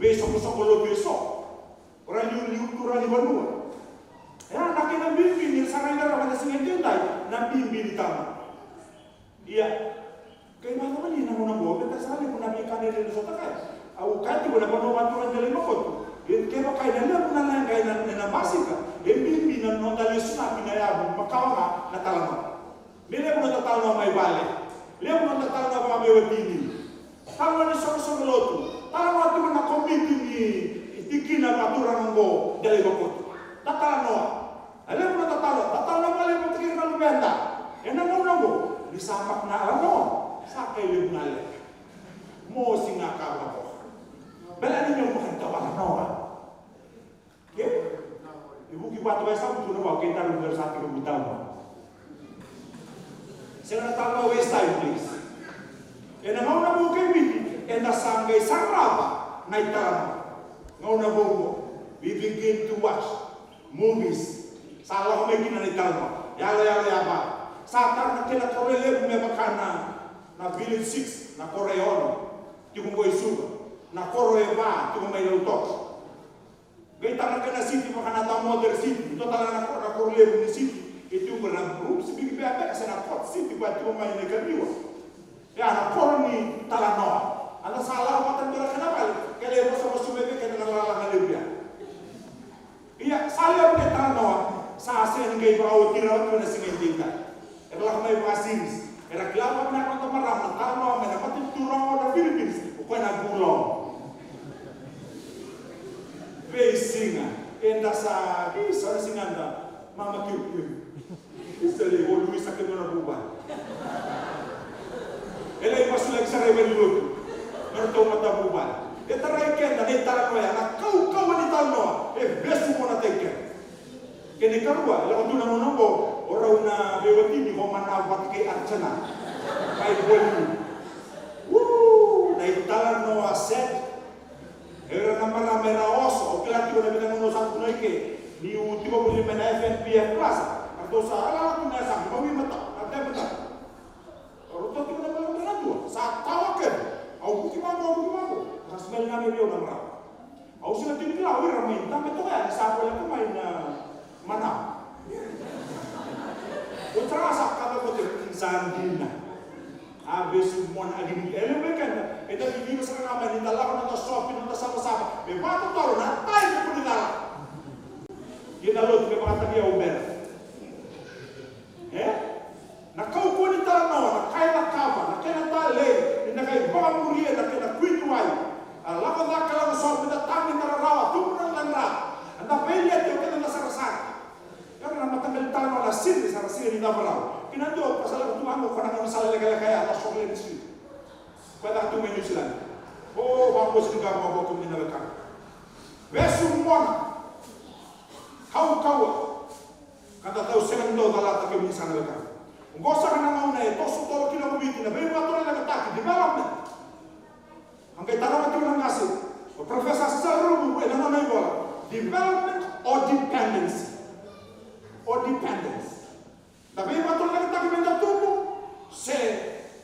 beso ko lo beso ora liu turang ni banua ya nak na bimbi ni sangai dara pada singai na bimbi di tama iya kay mana man ni na mo na bo beta sali mo na bikane le so ta kay au kati wala mo no watu na dele mo ko kay ba kay na na kay na basic pinaya makawa na talano. Mele mo na talano may bale. Leo mo na talano ba may watini. Talano ni solo lotu. Talano atu na komiti ni itikina matura ngo dali bakot. Talano. Leo mo na talano bale mo tikir na lubenda. Ena mo disamak na ano. Sa kay leo na le. Mo singa ka ba ko. Bala ninyo makantawa na. Okay? Ibu kipat wa sa tu na kita lugar sa ating butaw. Sila na tama west side please. E na ngau na mo kay witi e na sangay sarapa na itama. Ngau na mo we begin to watch movies. Sala ko may kinanitama. Yala ba. Sa tar na kila korele mo makana na village 6 na Koreano. Ti mo boy suga. Na Korea ti mo may lautok. Gay tanah kena city makana ta modern city to tala na korle ni city itu berang group sebigi bebe sana pot city buat tu main negara ya na korni tala no ana salah matan dora kena balik kele boso boso bebe kena la lebia iya salah punya tala no sa asen gay ba o tira tu na singentinda era mai pasiris era klama na konta maram tala no mena pati turong da Philippines ko na gulong Singa, enda sa isa singanda, mama kiu. Isali o Luis sa kemo na buba. Ela ipasu lagi sa rebel luto. Norto mata buba. Eta rai kenda ni tara ko ya na kau ni talno. Besu mo na teke. Kene karua, la ko na nombo, ora una bewati ni ko mana patike archana. Kai bolu. Na itala no aset. Era na mera oso, o klati ko na bitang uno sa tunay ke, ni ultimo ko lima na FNPF Plus, ato sa ala ko na sa mawi mata, ate mata. Oro to ko na ba na tua, sa tawa ke, au buki mango, kasmel na medio na mara. Au sila tinila wi ramin, ta meto ya sa ko la kumain na mana. O tra sa ka ko te sandina. Habis mon agini elemen kan eta video sa kama ni dala ko na shopping na sama-sama me bato taro na tay ko ni dala ginalot ke mga tagiya Uber na kau ko ni dala no na kay na kama na kay na tale na kay baka muriya na kay na kwitway ala ko na kala shopping na tami tararawa tumra lanra anda belia te ko na sarasar kaya na matagal talo na sin sa ni dabaraw kinando pasal ko tumango ko na masala kaya atas ko ni street pada tu New Zealand oh bangos ni gamo ko ni nalaka besu mona kau kata tahu segundo dala ta ke ni sana nalaka ngosa kana mauna e tosu tolo kilo kubiti na be wato na kataki development angkai tarawa tu na ngasi professor Saru e na na bola development or dependence tapi batul lagi tak benda tubuh se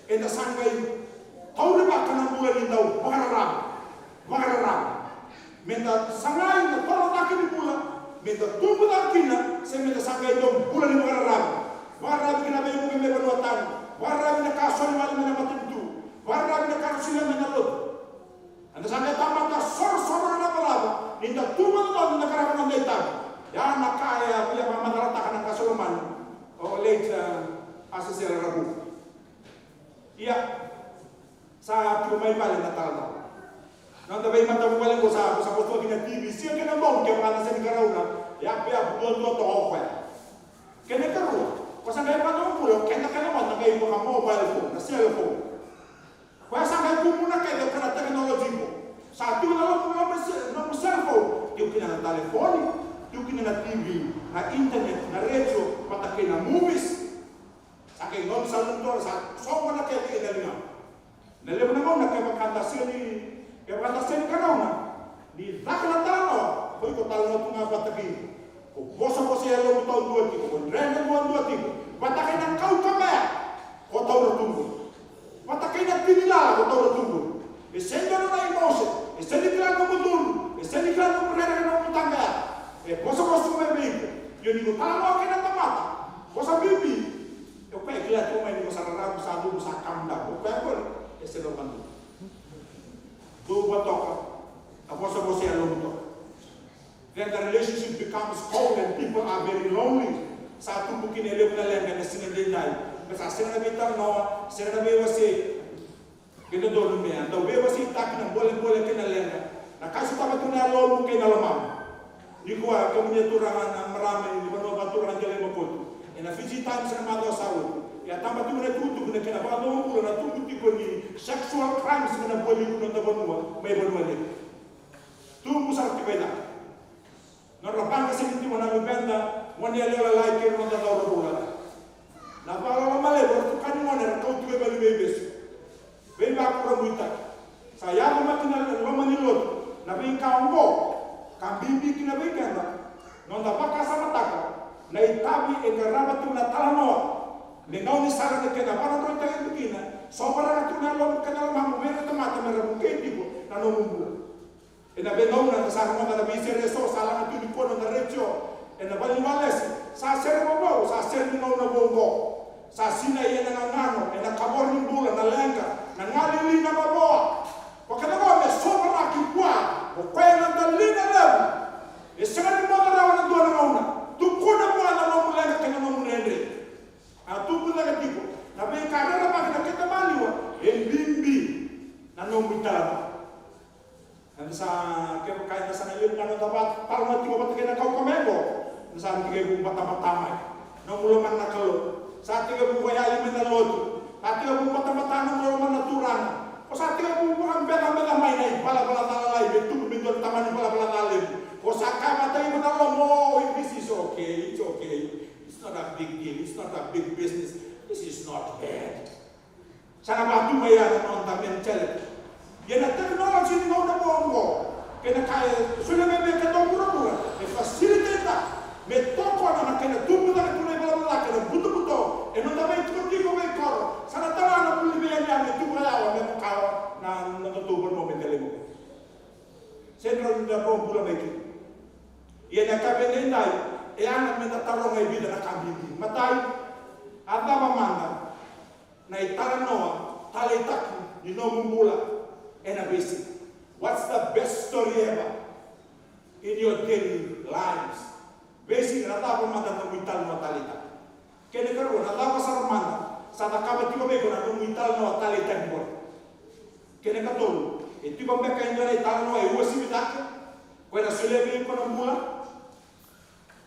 enda sanggai tahu lepas kena bulan ini tahu makararab menda sangai na tolong lagi di bulan menda tubuh lagi na se menda sanggai dong bulan ini makararab kena bayi mungkin berbuatan makararab na kasuan wali mana matutu makararab na kasuan mana lot anda sanggai tamat ka sor na palaba menda tubuh lagi na karapan na ita ya nakaya pia mamarata kana kasuman o late asesera rabu. Iya, sa tumay balik na tala. Nang tabay mata mo balik ko sa posto kina TV, siya kina mong kaya mga nasa Nicaragua, ya bulan to ako. Kaya karuwa, kasi kaya pa nung pulo, kaya naman nagay mo ka mobile phone, na cellphone. Kaya sa kaya muna kayo ka na technology mo. Sa ito na lang mo cellphone, yung kina na telephone, yung kina na TV, na internet, na radio, patake na movies. Saking ngom sa luntor sa somo na kaya kinalinga. Nalem na mo na kaya makandasyon kanaw di dakla talo, hoy ko talo na tunga patake. Ko bosa siya lo taw duati ko, rene mo duati ko. Patake na kau kamaya, ko taw na tunggo. Patake na tinila ko taw na tunggo. Esendo na emotion, esendo na ko mutul, esendo na ko rene na ko tanga. Bosa mo bebe. Yo digo talo ka na tamata. Bosa bibi. Eu pego lá tu mai sa rarabu sa du sa kanda. Eu pego esse lo bandu. Do batoka. Aposa você é longo. Then the relationship becomes cold and people are very lonely. Satu bukin ele na lenga na singa dai. Basa singa na bitar no, singa na be wasi. Kita dulu me anda be wasi tak na boleh kena lenga. Na kasu tama tuna lo mungkin na lamam. Dikuwa kemunya turangan na marame ni bano baturan jale makotu. Ena visitan sa mado sawo. Ya tamba tuna tutu na kena ba no mulo na tutu tiko ni sexual crimes na boleh kuno ta banua, may banua ni. Tu musar tibeda. Na rapanga sinti mo na lubenda. Wani aleo la ke no da ro bola na pala la male bo kan mo na ko tu be bes be ba ko muita saya ko makina lo mani lo na be ka ngo ka bibi kina be kanda no da baka sama taka na itabi e garaba tu na talano le no ni sara de kena para ro ta kina so para tu na lo kana ma mo be ta mata me ro ke tipo na no mumbu e na be no na sa mo da be se so sala na tu ni ko na reccio e na bali malesi sa ser bobo sa ser ni na bobo sa sina ye na ngano e na kabor ni bula na lenga na ngali li na bobo ko kana go me so na ki kwa o ko na dalina levu e sema ni mo na wana do na una tu ko na mo na no lenga kana no munende a tu ku na tipo na be ka na ba na kita maliwa e bimbi na no mitala na sa ke ka na sa na yun na dapat para na tigo ba na kau kamego saat tiga buku mata-mata no mulo man nakalo saat tiga buku ya lima nalotu saat tiga buku mata-mata no mulo man naturan o saat tiga buku ang bela-bela main ay bala-bala nalalay betul betul taman bala-bala nalim o sa kama tayo mo nalo this is okay, it's not a big deal, it's not a big business, this is not bad sana batu maya na tamen chale yana technology ni na bongo kena kaya sudah mebe ka mura-mura e facilita me toko na kena tubu na kuna bala kena buto e non dave tutti come coro sana tara na puli me ya me tubu ya me ka na tubu no me telemo sentro da bom bula me ki ye na ka bene ndai e ana me ta taro ngai vida na kabindi matai ada mamanda na itara noa tale taki ni no mumbula e na basic. What's the best story ever in your daily lives? Basic na tapa mata no vital no talita. Kene karo na tapa sa manda sa takaba tiba be ko na no vital no talita mbor. Kene katolo e tiba be ka indore tal no e wosi bitak ko na selebe ko na mula.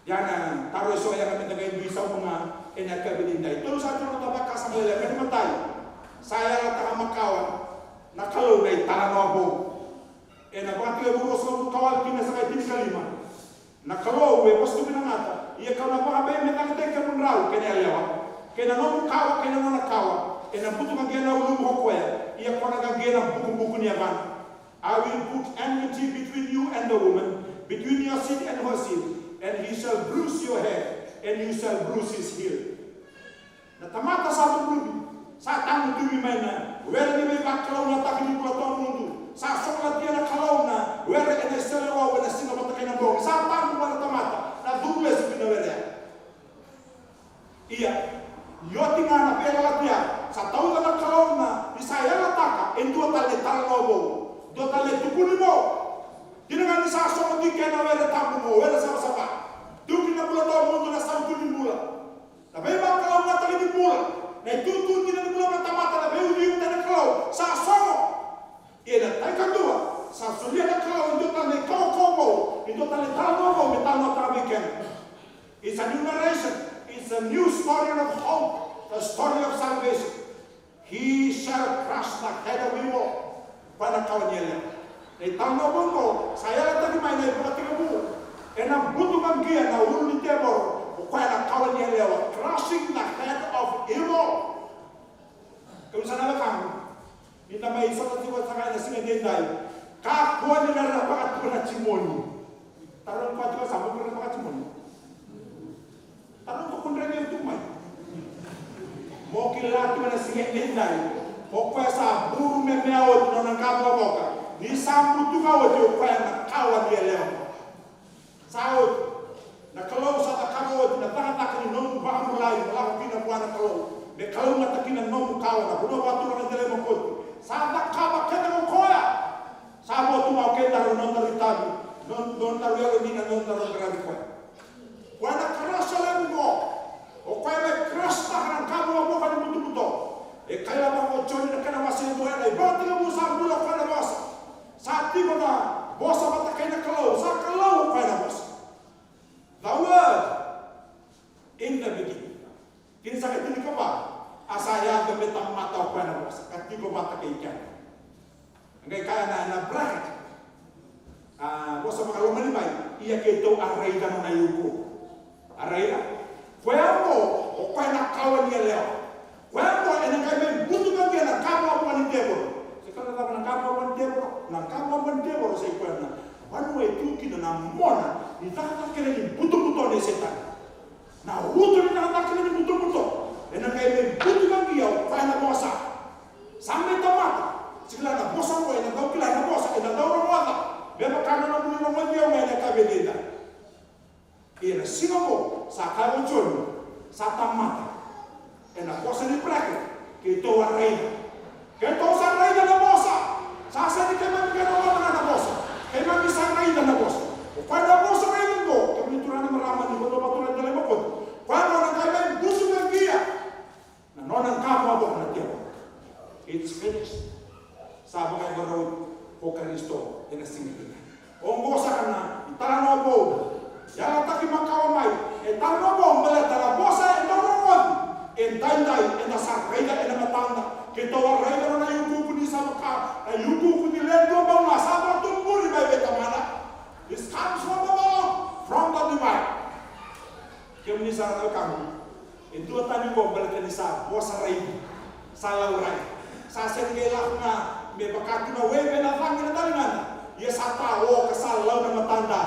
Yana taro so ya ka meta ga bisa mga ena ka binindai. Tulo sa tulo tapa ka sa mele men matay. Saya la ta makawan na kalo na itala no bo. Ena ba tiba buros no kawal kina sa kay kalima. Na kalau we pastu binangata ia kalau apa abe metang teke munrau kena lewa kena no kawa kena no kawa kena butu kagena ulu hokwe ia kona kagena buku-buku ni aban. I will put enmity between you and the woman, between your seed and her seed, and he shall bruise your head and you shall bruise his heel. Na tamata sa tububi sa tamu tubi mana wera ni be baklau na takini pulaton mundu sa sola dia na kalau na wera ene selo wa na singa batakena bong sa tamu wana tamata na duble sipina wera iya yoti na pela latia sa tau na kalau na isaya na taka endo tale talobo do tale tukuni mo dinanga ni sa sola di kena wera tamu mo wera sa sapa dukina pulaton mundu na sa tukuni mula na be baklau na takini mula na tutu tidak boleh mata-mata na beudi utana kalau sa somo ela tai kadua sa sulia na kalau itu tane kau itu tane talo metal na trabiken. It's a new narration, it's a new story of hope, a story of salvation. He shall crush the head of evil pada kawan yele na tamo bongo saya la tadi mai na ipati kabu ena butu mangia na ulu ni tebor na kawan yele crushing the head of evil. Kung sana ba kamu? Minta may isa ka tiwa sa kanya singa denday. Kapwa ni na rapat ko na chimoni. Tarong ko atiwa sa mo ko na chimoni. Tarong ko kun rene tumay. Mo kilati na singa denday. Pokwa sa buru me meawot no nang kapwa boka. Ni sampu tu ka wote ko na kawan yele. Saot na kalau sa takawot na tangan ni no ba mulai wala ko pinabuana kalau. Me kalau matakina no kawa na buno batu na dele mokot sa kaba kena mokoya sa bo tu mau kenda no taritabi non taru ya ni na non taru gradi ko wana karasha le mo E kaya ba choni na kana masih doa dai ba tinga musa bula kana bosa. Sa tiba na bosa mata kaya kalau sa kalau kana bosa. The word in the beginning. Kini sa katini ka ba? Asaya ga metang mata kana bosa. Katigo mata kay kan. Ngai kaya na bracket. Bosa makalo malimay iya keto arraida na yuko. Arraida. Kwemo o kwena kawan ya leo. Kwemo ena kaimen butu kage na kama wani deboro. Sekala na kama wani deboro, na kama wani deboro sei kwena. Wanu e tuki na mona ni taka kele ni butu ne setan. Na hutu ni taka kele ni butu. Ena kaimen butu kage ya kwena bosa. Sampai tamata. Sekala na bosa ko ena dau kila na bosa ena dau roda. Beba kana na bulu no ngia ena kabe deta. Ena singo sa kawo chon sa tamata. Ena bosa ni bracket ke to arraida. Ke to sa arraida na bosa. Sa sa ni keman ke no na bosa. Keman bisa arraida na bosa. O quando bosa arraida go, ke mi turana marama ni bodo batula dele mo. Quando na kamen busu na gia. Na nona kama bo na tiempo. It's finished. Sabe que agora o Cristo ena singa. O bosa kana itala no bo. Ya taki makawa mai. E tala no bo mbele tala bosa e no no. Entendai ena sarreida ena matanda que to arreida na yuku ni sabaka a yuku ni lendo ba na saba to muri ba betamana. This comes from the Lord, from the divine. Que ni sarreida kamu itu tani ko bel ni sa bosa reida sa laurai sa sergela na me bakatu na we na fangi na talingana ye sata o ka sa lau na matanda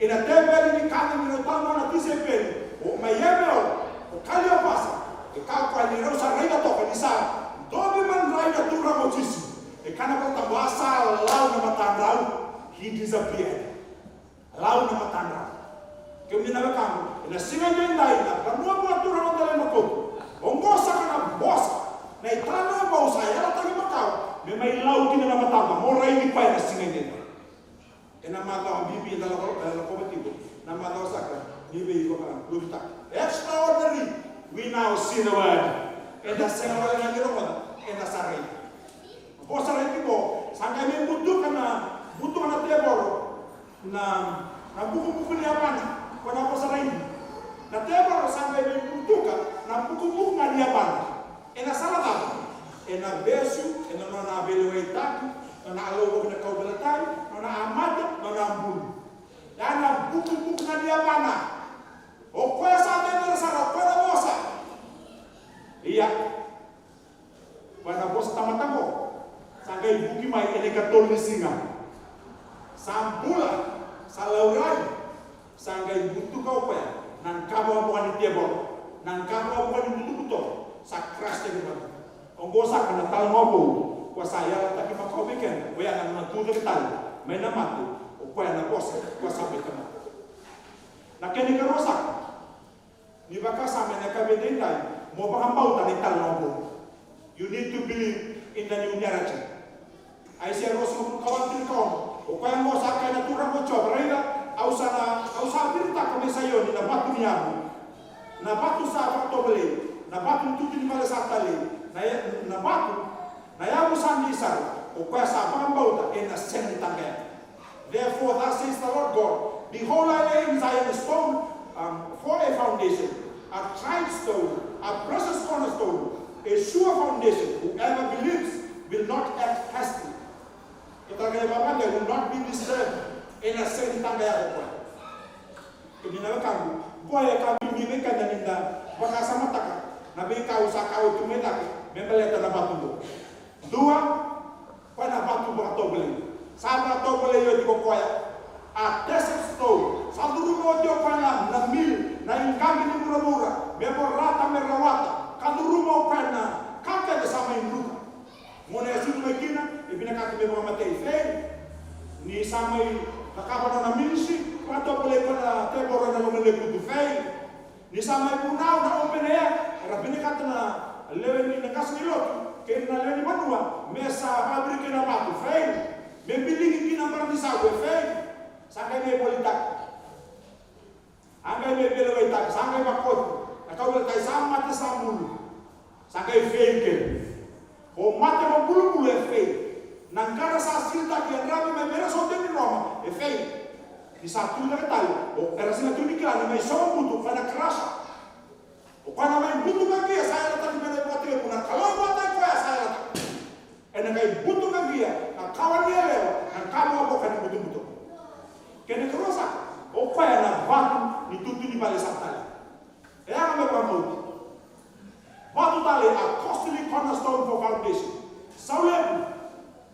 ina tebe ni kani ni tama na tisepeli o mayemeo Kalio pasa, e kakwa ni rosa raida toka ni sa, dobi man raida tura motisi, e kana kota basa lau na matandau, he disappeared. Lau na matandau. Kemi na kamu, ina singa jendai na, panua buat tura matale makoto. Ongosa kana bosa, na itana ba usaya la tagi makau, me mai lau kina na matanda, mora ini pa na singa jendai. Ina mata bibi na la kometigo, na mata saka, bibi ko kana lubita. Extraordinary. We now see the word. And the same word in the Roman. And the Sarai. Bosa rai ko. Sangka me butuh na teboro. Na buku ni apa? Kona bosa rai. Na teboro sangka me butuh na buku na dia apa? And the salada. And the besu. And the nona beluetaku. Nona alogo na kau belatai. Nona amata. Nona ambul. Dan na buku na dia apa? O kwa sa tena sa kwa na bosa. Iya. Wana bosa tamatamo. Sangga ibuki mai ene katol singa. Sambula sa laurai. Sangga ibutu kau pa. Nang kamo mo ani tiebo. Nang kamo mo ani butu sa crash te ba. Ang bosa kana tal mo po. Kwa saya ta ki makau biken. Waya nang matuto tal. May namatu. O kwa na bosa kwa sabi kana. Na keni karosak. Ni baka sa amin na kabedentay, mo baka pauta ni talong. You need to believe in the new narrative. Ay siya roso kawantin ko. O kaya mo sa kaya naturang mo chob, rayla, ausa pirita kami sa iyo, ni nabatu niya mo. Nabatu sa aktobele, nabatu tuti ni malasatali, nabatu, nayamu sa misal, o kaya sa baka pauta, na sen ni tanggaya. Therefore, thus says the Lord God, behold, I lay in Zion a stone, for a foundation, a tried stone, a precious cornerstone, a sure foundation. Whoever believes will not act hastily. Will not be disturbed in a certain time. Kami kamu, boleh kami bimbingkan dan indah. Baka sama taka, nabi kau sakau tu metak, membeli tanah batu. Dua, pada batu batu beli. Sama batu beli yo di kokoya. A desert stone. Satu rumah dia pana na mil na ingkang ni mura-mura. Meborata merawata. Kadu rumah pana kaka de sama indruka. Mona sudu makina e binakati me matei fei. Ni sama nakapa na minsi pato pole pana teboro na lumele kudu fei. Ni sama punau na openea era binakati na lewe ni nakas ni lot. Ke na lewe ni manua mesa fabrike na batu fei. Me bilingi kina mardi sawe fei. Sangkai me politak, angkai me belawai tak, sangkai makot, nakau belai sama te samul, sangkai fake Di satu na tayo. O era sila tunikila na may isang buto pa na krasa. O kaya may buto kaya saya lata di mana buat dia pun kalau buat aku ya saya lata. Ena kay buto kaya na kawan dia leo na kamu apa kan buto-buto. Kena kerosa. O kaya na batu ditutu di balik tali. Ya kami pamut. Batu tali a costly cornerstone for foundation. Saulem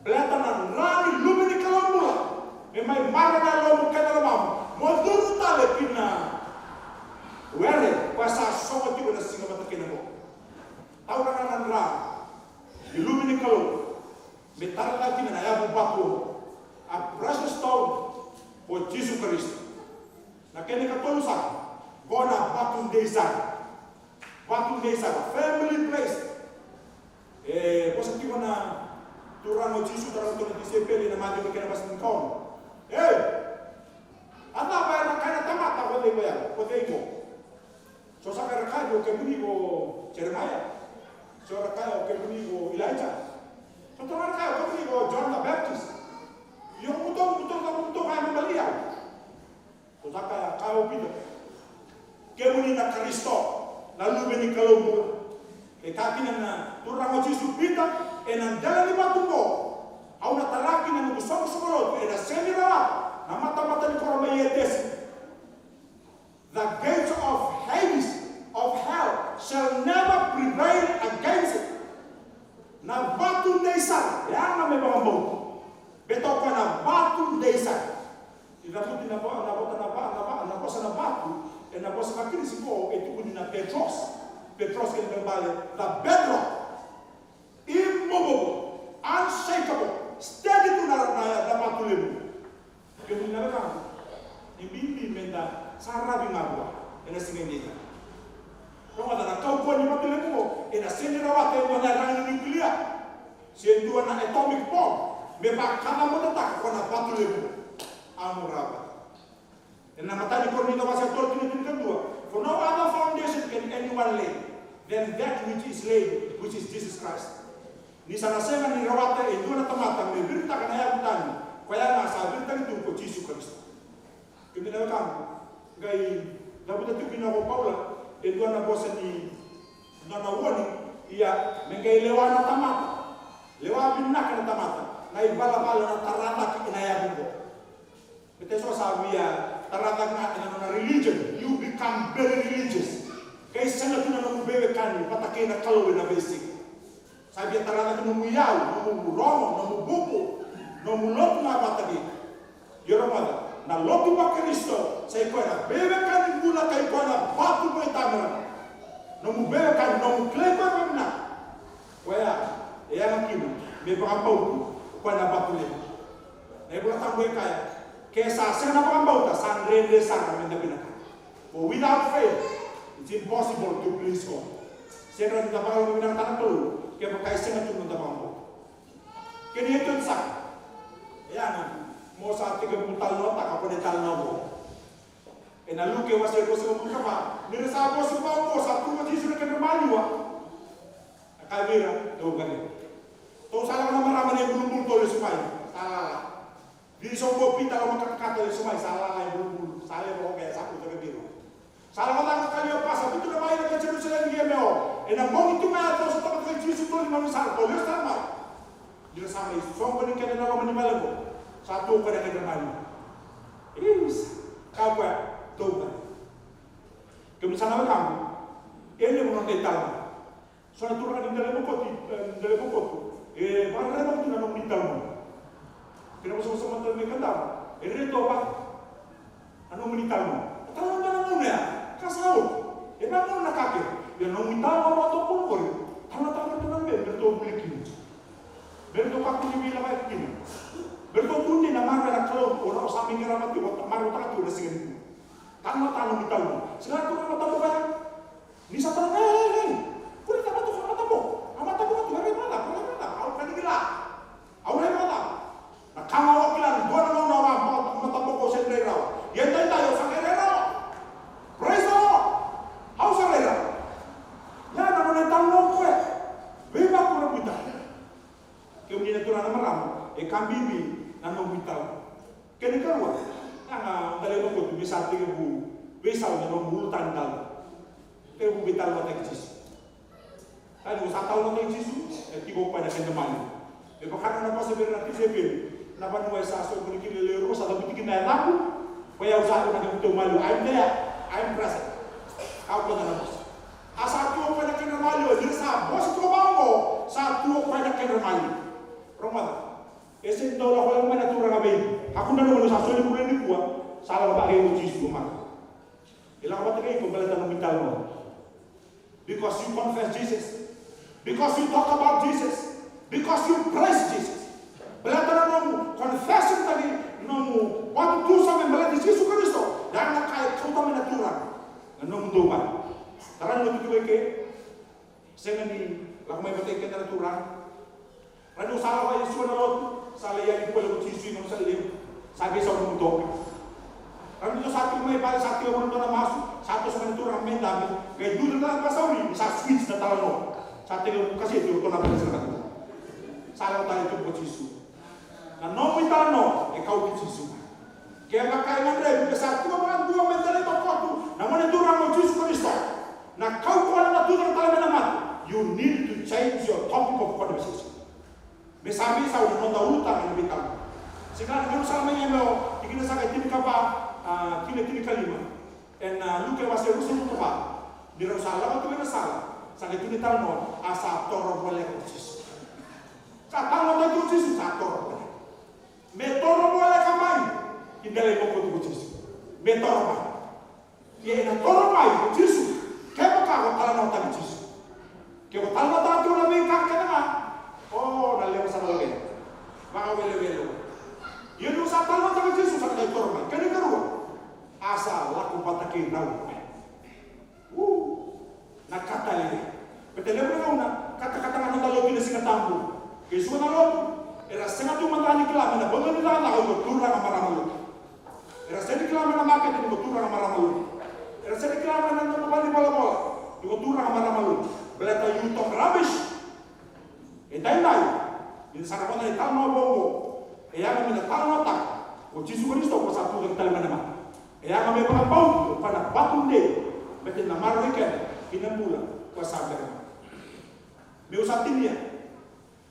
belatan rani lumini kalambula. Memang marana lomu kena lamam. Modul tali pina. Wele kuasa somo tiba na singa mata kena mo. Tahu kan nandra. Ilumini kalau metar lagi na ya batu. A precious stone for Jesus Christ. Na kene katolusa. Gona batu desa. Batu desa family place. Posa tiba na turano Jesus dalam tu nanti sepeli na maju kena pas ngkau. Anda bayar na kaya tamata ko dei bayar. Ko dei mo. So sa karakayo ke bunigo Jeremiah. So karakayo ke bunigo Elijah. So karakayo ke bunigo John the Baptist. Yung betul kaya Maria. So sa karakayo pito. Ke buni na Kristo. Lalu beni kalombo. E kakina na turang Yesus pita e na dala ni batumbo. Au na taraki na mugusong sumolot e na semi rawa. Na mata-mata ni koroma yetes. The gates of Hades, of hell, shall never prevail against it. Na batu desa, yang namanya bambu. Betul kan na batu desa. Tidak pun tidak na batu, na bosa makini sipo itu pun na Petros. Petros kan kembali. The bedrock, immovable, unshakable, steady tu na batu lebu. Kemudian apa? Ibimbi menda sarra bingabwa ena singenita. Kung ada kau pun ni matulog mo, ena sinirawa tayo mo na rang nuklear. Siya na atomic bomb. May bakala mo tatak kung na patulog mo. Amurawa. Ena matani ko nito kasi tol tinitin dua. For no other foundation can anyone lay than that which is laid, which is Jesus Christ. Ni sana sema ni rawata ito na tamata may birta ka na yabutan. Kaya nga sabi birta ito ko Jesus Christ. Kemudian kamu, gay, dapat itu kena ko Paula, itu anak bosan ni, nana wani, iya, menggay lewa na tamata, lewa binak na tamata, na ibala-bala na taratak inayabin ko. Ito so sabi ya, taratak na religion, you become very religious. Kaya sana ito na namubebe kani, patakay na kalawin na basic. Sabi ya taratak namuyaw, namuromo, namubuko, namulot na batagi. Yoromada. Na lotu pa Kristo sa ikaw na bebe ka ni gula kay ikaw na batu mo itamara. No mu bebe ka no mu klay ko na. Kaya iya makina may pakampaw ko na batu le. Na ibu tambo kaya kesa sa na pakampaw ta san rende sa ka menda binaka. For without faith it's impossible to please God. Sira kita pakaw binang tanang tulo kaya pakai sa tu menda pakampaw. Kini itu sa. Ya na mo sa 30 tahun tak apa detal nobo. Ena luke wasa ko sa mga pa. Nirasa ko sa mo sa tu mati sura ka maliwa. Akabira to gani. To sala na maraman ni bulbul to sumay. Sala. Di so mo pita ko makakata ni sumay sala ay bulbul. Sala ko kaya sa ko sa biro. Sala ko ta kaliyo pasa bitu na may na Jerusalem ni meo. Ena mo itu ma to sa tapat kay Jesus to ni manusal to le sama. Di sa may so ko ni kana na man malabo. Satu pada kedepan. Is kapa toba. Kemudian kamu, ini menonton tahu. Soalnya turun di dalam buku. Barang itu nanti tahu. Kenapa sama-sama tu mereka tahu? Ini toba. Anu menitahu. Tahu mana mana? Kasau. Emang mana kakek? Yang nanti tahu apa tu pun kau. Tahu tu nanti berdoa belikin. Berdoa aku ni bila belikin. Bertotundi na mara na kalau orang sampai ngeramati waktu maru tak tu desing. Karena tanam kita ini. Sekarang tu mata buka. Ni satu kau ni tak tu mata bu. Mata bu tu hari mana? Kau mana? Aku kan gila. Aku hari mana? Nak kamu wakilan dua nama orang mata bu kau sendiri raw. Yang tayo sakit raw. Praise the Lord. How sakit raw? Ya nama tanam kau. Beba kau kita. Kemudian tu nama maram. Kambibi. Nano bitaw. Kaya kalwa, bisa tiga bu, bisa udah multan dal, tiga bu vital mata Yesus. Tadi usah tahu mata Yesus, tiga pada kendemani. Bahkan anak pasal bernati sebel, napa nuai saso beri kili lerus atau bikin naik laku, kaya usah aku nak untuk malu. I'm there, I'm present. Kau pun nak bos. Asal pada kena malu, jadi sah bos tu bangko, satu pada kena malu. Romad, ese tahu lah kalau mana tu orang abis. Aku nak malu saso ni bulan ni kuat, salah pakai uji semua. Ilang apa terkait kau belajar mental mo? Because you confess Jesus, because you talk about Jesus, because you praise Jesus. Belajar namu confession tadi namu waktu tu sampai belajar Yesus Kristus dan nak kaya kau tak menaturan. Namu doa. Karena lu tu ke, saya ni lagu mai betul kita naturan. Radu salah wa Yesus na lot, salah yang pula Yesus namu salah dia. Sabi sa namu doa. Radu satu mai balik satu orang tu nak masuk, satu sama naturan main dami. Kaya dulu na pasal ni, sa switch na tahu. Satu yang kasih tu nak berserah. Salah tahu itu buat Yesus. Na não me dá não, é causa de Jesus. Que é uma carinha breve, pensar que eu vou andar mentally para foto, na mão de durante Jesus Cristo. Na causa na tudo na tela na mata. You need to change your topic of conversation. Mesami sa uno da uta na bital. Sekarang kalau sama yang lo, kita sa kaitin ka pa, kini kalima. En luke was el uso to pa. Diro sala to na sala. Sa kaitin tal no, asa toro boleh Jesus. Sa talo da Jesus sa toro. Metoro boleh kamai, indalai moko tu Jesus. Metoro mai, ye na toro mai Jesus. Kaya baka tala na tabi Jesus. Kaya tala na tabi na may kakana nga. Oh, nalaya sa lagi. Baka wele. Ye no sa tala na tabi Jesus sa kay toro mai. Kaya karuwa. Asa laku pataki na. Nakatali. Petele mo na kata-kata nga nalo kinasingatambo. Yesu na lo. Era sengat tu matani kelama na bangun nila na ko turra na maramalu. Era sedi kelama na market ni ko turra na maramalu. Era sedi kelama na no bali bola. Ni ko turra na maramalu. Belata you talk rubbish. E dai. Ni sana ko na tama bongo. E ya kami na tama ta. O Yesu Kristo ko sa tu tali mana. E ya kami pa pau para batunde. Bete na maro weekend kinambula ko sa bere. Mi usatinia.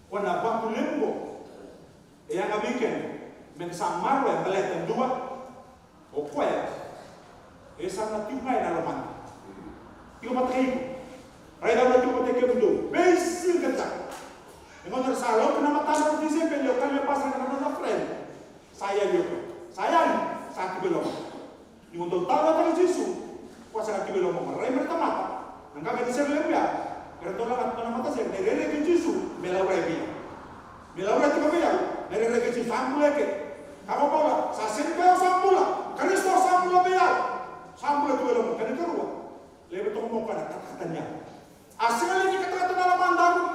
Wana bakulembo. Yang abiken mensamar yang beleten dua, okwaya, esa na tingay na laman. Tiyo matay, raya daw na tiyo matay kebundo, besil kata. Yang tersalo kena matalo di sini beliau kami pasang na friend. Saya sakit belum. Yang untuk tahu tadi Yesus, kuasa sakit belum raya mereka mata. Nangka di sini lebih ya, kerana orang kata mata saya nerele ke Yesus, melawai dia, melawai tiga dia. Dari regisi sambul lagi. Kamu bola, sasin bel sambul. Kristo sambul bel. Sambul itu belum kan itu ruang. Lebih tu mau pada kata-katanya. Asal lagi kata-kata dalam mandaru.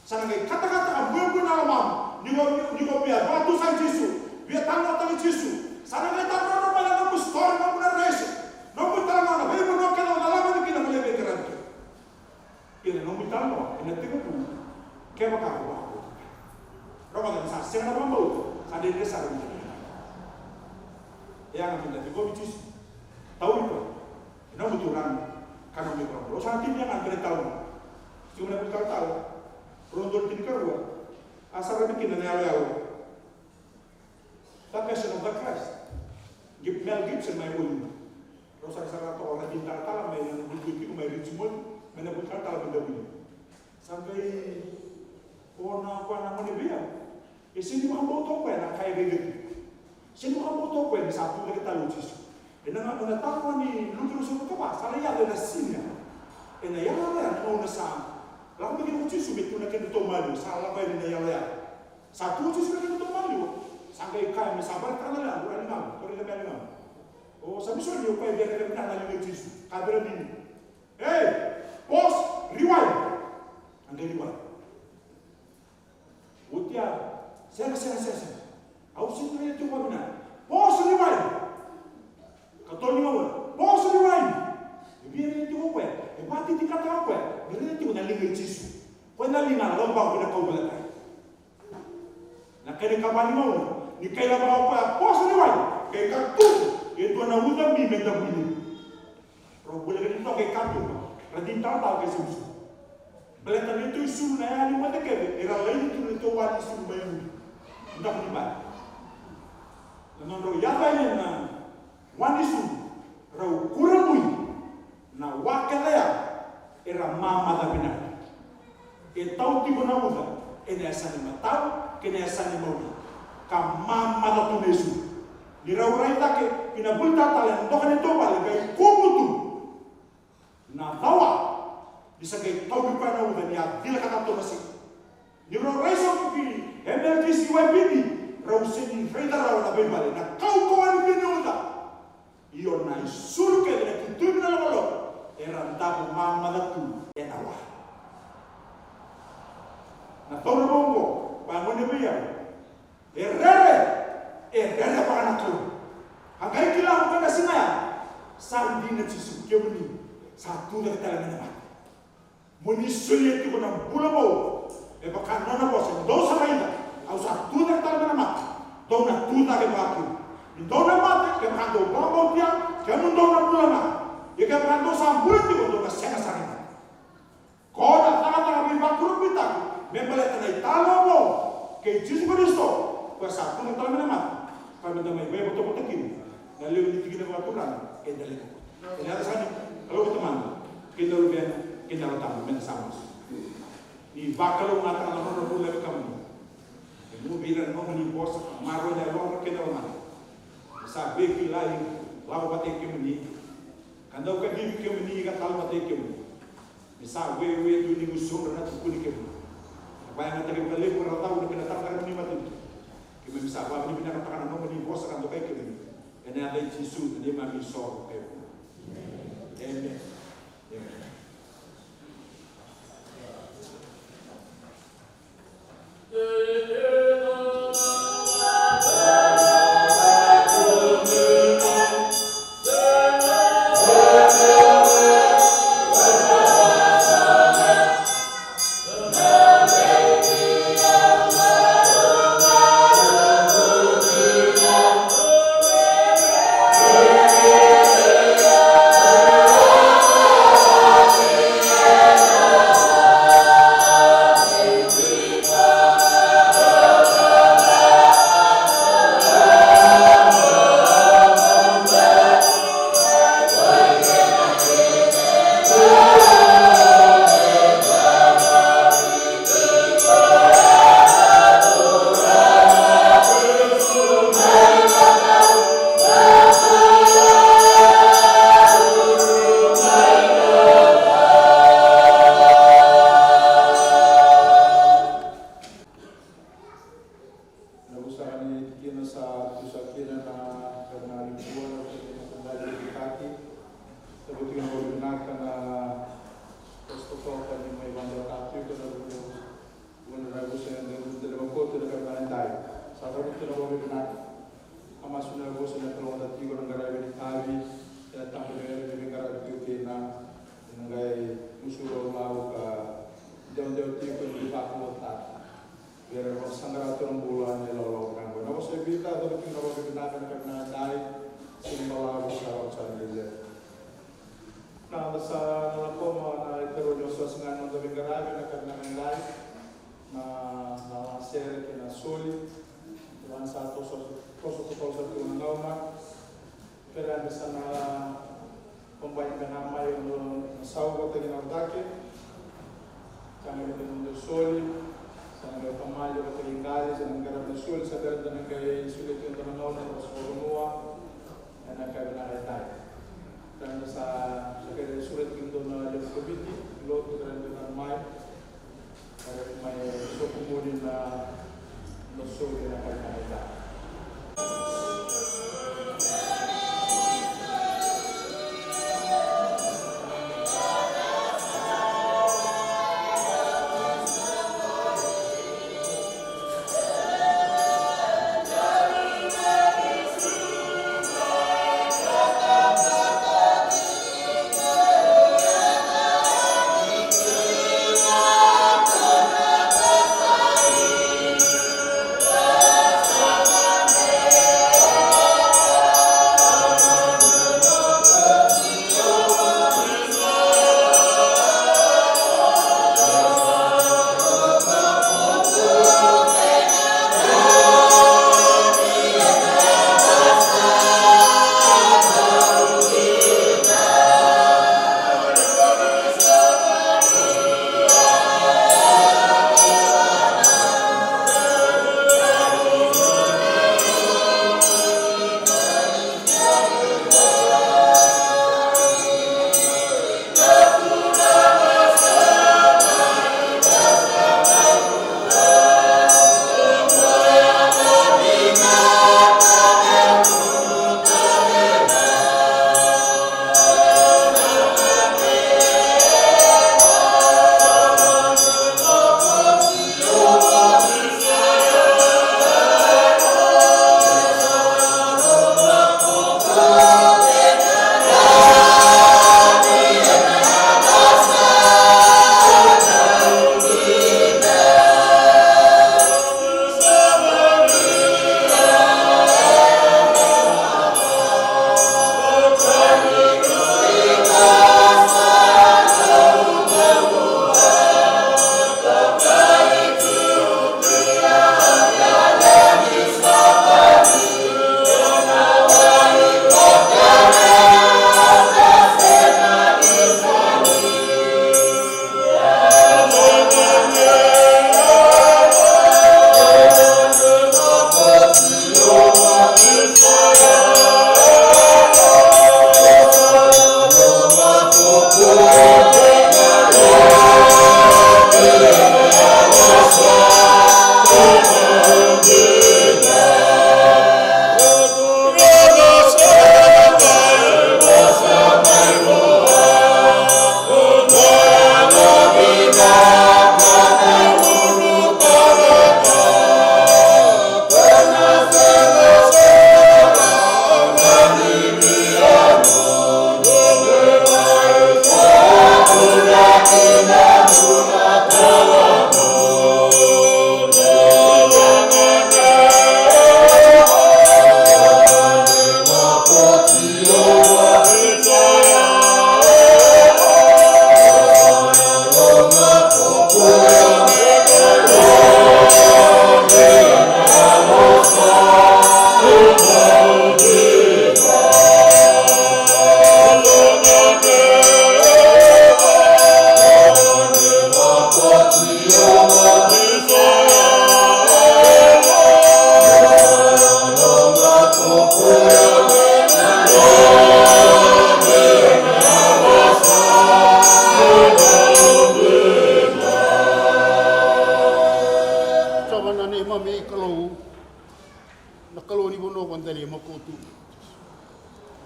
Sana lagi kata-kata berbun dalam mam. Nigo biar batu saya Yesus. Biar tanggal tali Yesus. Sana lagi tangan orang yang nombor store nombor resi. Nombor tangan orang. Beri pun kalau dalam ini kita boleh bergerak. Ini nombor tangan. Ini tiga puluh. Kaya kamu. Ramadan sa senga na bambo sa de sa ru ya nga tinda ko bitis taw ko ina mo turan kana mi ko sa tin yang ang taw cuma na taw rondo tin karwa asa ra bikin na yaw ta passion of the Christ Mel Gibson may wulu rosa sa to ora din ta may na bulti ko may ritmol may na bulta ta ba dabi sampai ona ko na mo ni biya. E se não botou pé na caia dele, se não botou pé nessa puta que está lutando, e não está com ni lucro sobre o capaz, ela ia na cima, e na ia lá não na sam, lá me que não te subir tu naquele tomado, sala vai na ia lá, satu tu subir naquele tomado, sampai cai me sabar kan lá, orang ngam, orang lembek ngam, oh sampai so dia pai biar dia nak lagi tisu, kabel ini, pause, rewind, angkat rewind, utia. Saya. Aku sini tu apa bina? Pause rewind. Kau ni apa? Pause rewind. Biar ni tu apa? Mati tingkat apa? Biar ni tu nak lingkar Yesus. Kau nak lingkar lomba kau nak kau belajar. Nak kena kapan ni mau? Ni kaya apa? Pause rewind. Kaya tu. Ini tua na uda mi menda bulu. Ro bulu ke to ke kapu. Radin tal ke susu. Beleta itu isu na ali mo de ke era lei tu to wali isu bayu. Ndak ni ba. Non ro ya ba na wani isu. Ro kuramui na wakelea era mama da bina. E tau tipo na uda. Ene asani matau, ke ne asani mauri. Ka mama da tu nesu. Di raurai take ina bulta talen dokane to bale gai kumutu na tawa bisa gai tau di pana uda ni adil kata to nasi ni raurai so ki emergency webini rauseni freida rau na bai bale na kau kawan bini uda io na isuru ke na kitu na lolo era tabu mama da tu enawa na tau na bongo pangone bia erere pakana tu. Angkai kila bukan sinaya. Sandi na cisu kemuni. Satu dah kita lagi nama. Muni sulit tu kena bulamo. Pakan nana bos. Dosa lainnya. Au satu dah kita lagi nama. Dona tu tak kebaku. Dona mati kebakan do bambo tiang. Kamu dona bulama. Ya kebakan do sambut tu dona sena sana. Kau dah tangan bimbang kita. Membeli tanah Italia mo. Ke Yesus Kristo. Satu dah kita lagi nama. Kami damai baik betul-betul kini. Dan lewat itu kita beraturan, kita lihat. Ini ada sana. Kalau teman, kita lebih kita letak bersama. Di bakal mengatakan orang boleh kamu. Kamu bilang mau ni bos, maru dah orang kita orang. Sabe kilai, lalu batik kamu ni. Kandau kaki kamu ni kan lalu batik kamu. Misal we tu ni musuh dan tu kulit kamu. Apa yang kita boleh pernah tahu kita datang ni mati. Kita bisa apa ini benar katakan nama ni bos akan dokai kita ni. Ini ada Yesus dia mami sor kayu. Amen.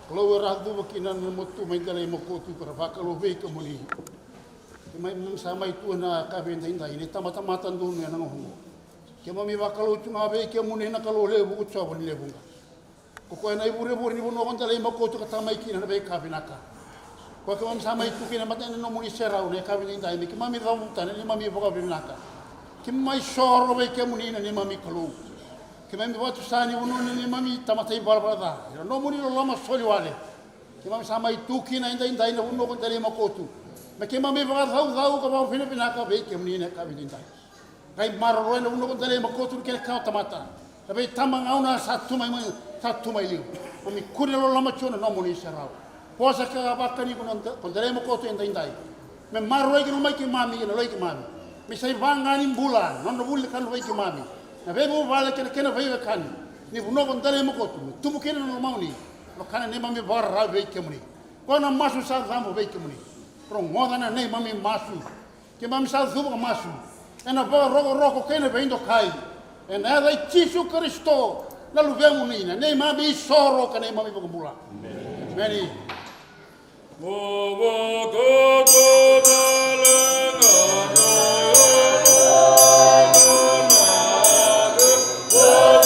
Kalau radu makinan motu mai dalai mokotu para vakalo vei kamuni. Mai sama itu na kabin tinda ini tamatan dunia na ngomong. Kema mi vakalo cuma vei kamuni na kalau lebu utsa bani lebu. Koko na ibu ni bono kon dalai mokotu kata mai kina na vei kabin aka. Koko kema sama itu kina mata na muni serau na kabin tinda ini kema mi ramu tan ni mami boka bin aka. Kema mai soro vei kamuni na ni mami kalau. Kema mi watu sani uno ni mami tamatai balbalada. No muni lo lama soli wale. Kema sama itu kina inda ina uno kon dalai mokotu. Kema mi bagat hau ka ba fina pinaka be kemni ne ka bidinta kai maro ro ne uno kon dalai mokotu ke ka tamata tapi tamang auna satu mai liu mi kuri lo lama chona no muni sarau posa ka ba kani kon dalai mokotu inda me maro ro ki mai ki mami ne lo ki mami mi sai vangani bulan non bul kan lo ki mami na be bo vale ke na ve kan ni uno kon dalai mokotu tu bu ken no mauni lo kana ne mami bar ra be kemni kona masu sa zambo be kemni Rongoda na nei mami masu. Que mami sa zuba masu. Ena ba rogo kene vendo kai. Ena dai Cristo Cristo. Na luvemu nina. Nei mami soro ka nei mami bugula. Amen. Bobo godo balanga Oh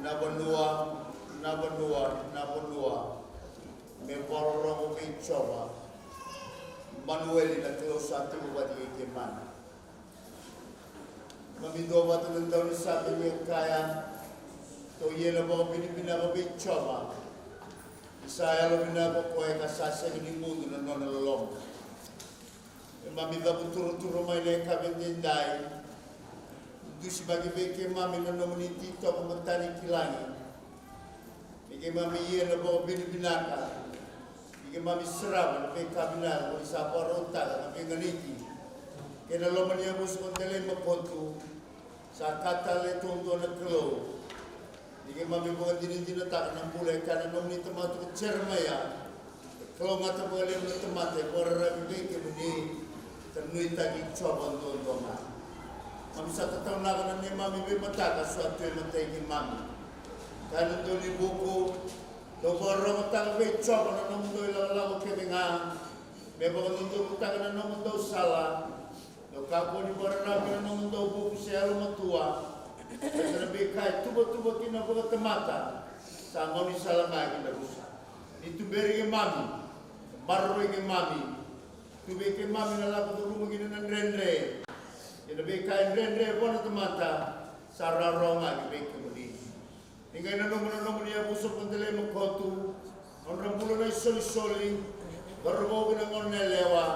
Nabanua, me pororo me chova, Manuel na kilo satu wadi ke mana. Mamido watu nendau ni sabi me kaya, to yelo bago pinipina ko me chova. Isaya lo bina ko koe kasasa ni mundo na nona lolong. Mamido turu mai le kabendendai. Dusi bagi beke mami na nomini tito ko matani kilangi. Ike mami iya na bago binaka. Ike mami serap na beka binaka ko isa pa rota na benganiti. Kena lo mani abus ko tele makotu sa kata le tondo na klo. Ike mami bago dinin tak na pulai kana nomini tematu ko cermaya. Klo ngata bago le na temate ko rara beke mani ternui tagi coba untuk ma. Mami satu tahun lagi ni mami bermata suatu yang mentai ni mami. Kalau tu ni buku, tu baru mata be coba na nom tu lalu ke dengan, memang tu mata na nom tu salah. Tu kapu ni baru na nom tu buku selalu matua. Kerana bekai tu kina buat temata. Sama ni salah lagi dah rusak. Itu beri ke mami, baru ke mami. Tu beke mami na laku tu rumah gini nan rendre. Jadi beka rendre pun tu mata sararonga beke mudi. Tinggal na nomo dia busuk pentele mengkotu. Orang bulu na soli baru gina ngon lewa.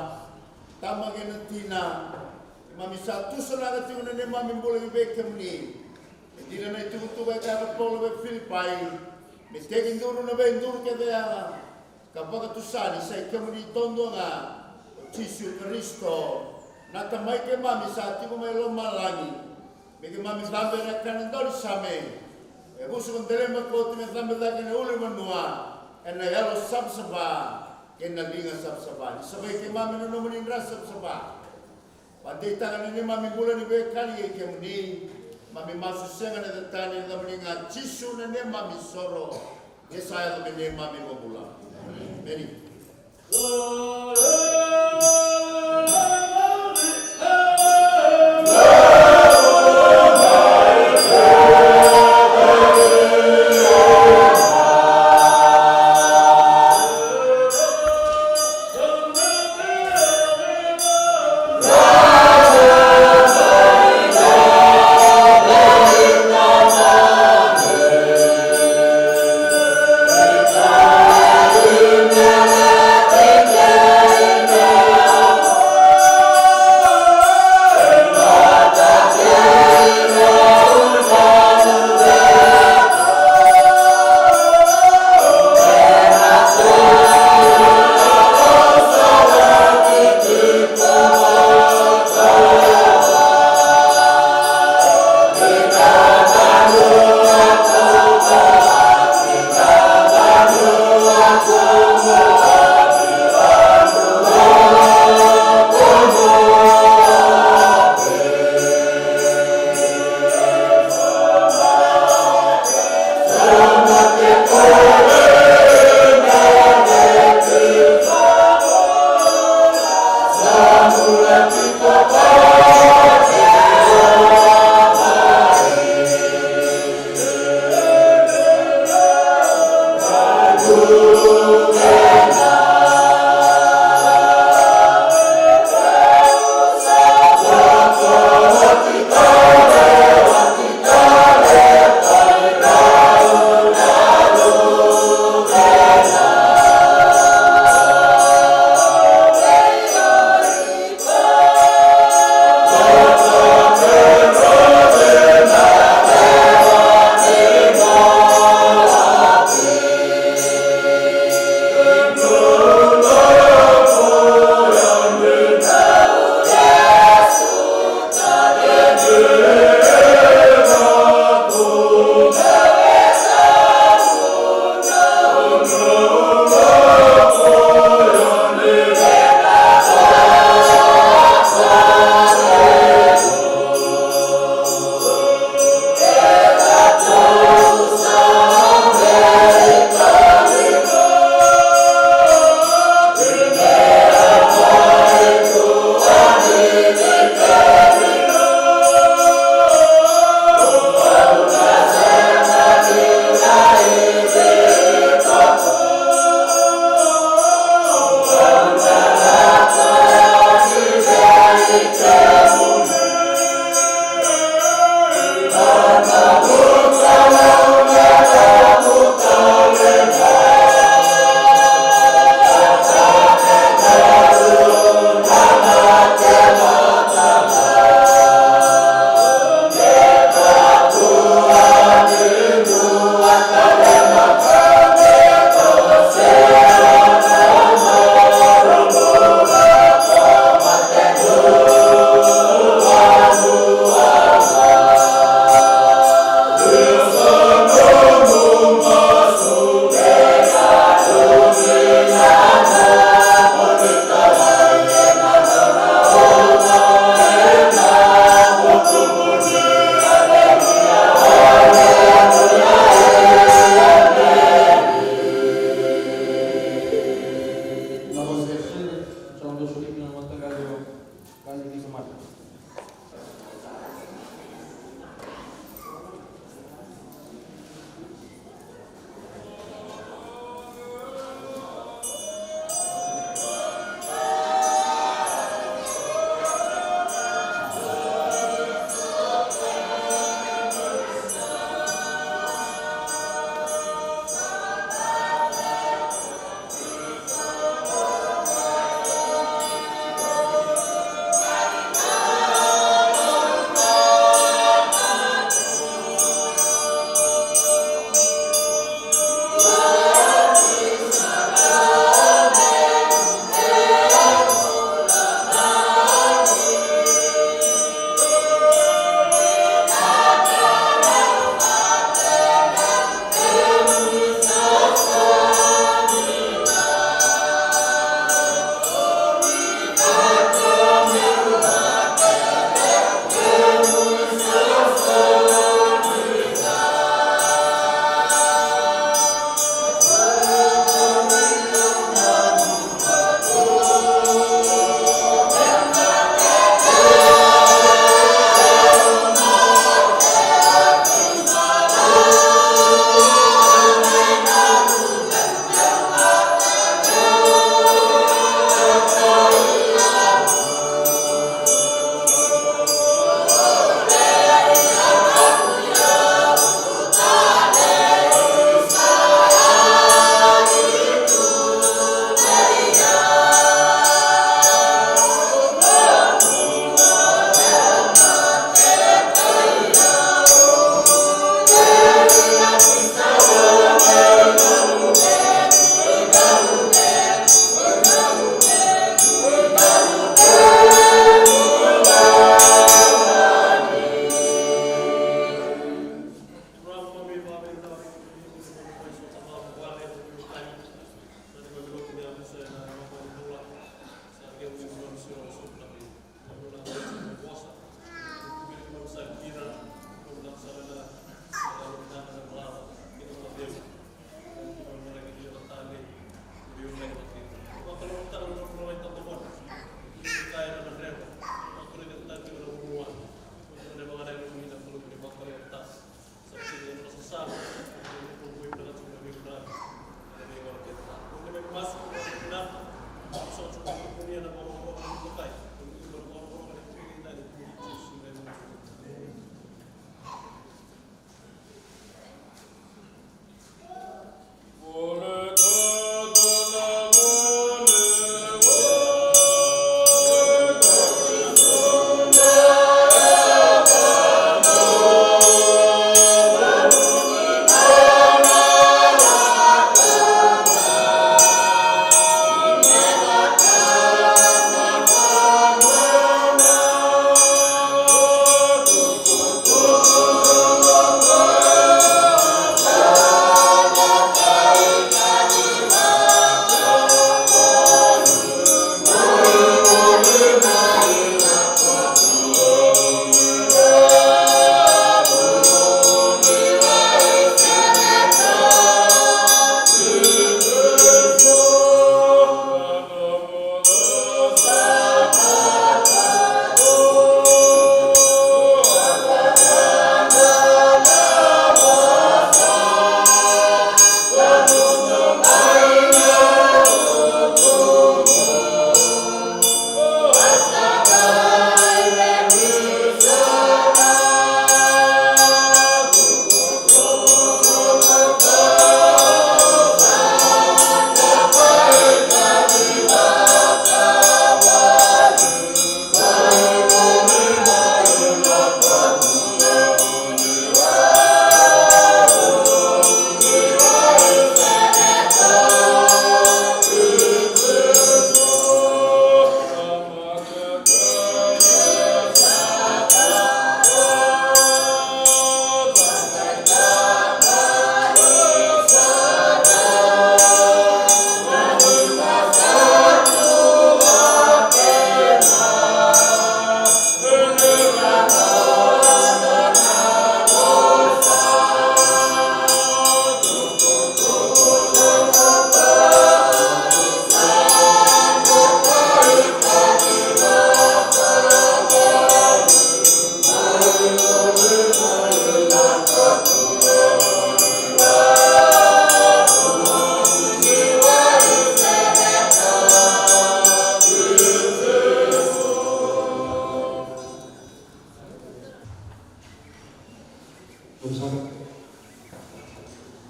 Tama gina tina. Mami satu selaga tu na mami bulu beke mudi. Jadi na itu tu beka polo be Filipai. Mesti induru na be induru ke dia. Kapag tusani sa kemudi tondo nga. Yesus Kristo, nata mai ke mami saati ko mai loma langi, bagi mami sampai nak kan dori same, busu kon tele makot me sampai lagi na uli manua, ena yalo sab saba, kena linga sab saba, sabai ke mami na nomunin ras sab saba, pandai tangan ini mami bulan ibe kali ke muni, mami masuk sengan na tani na meninga Yesus na ne mami soro, Yesaya na ne mami mabula, Amen. Yeah.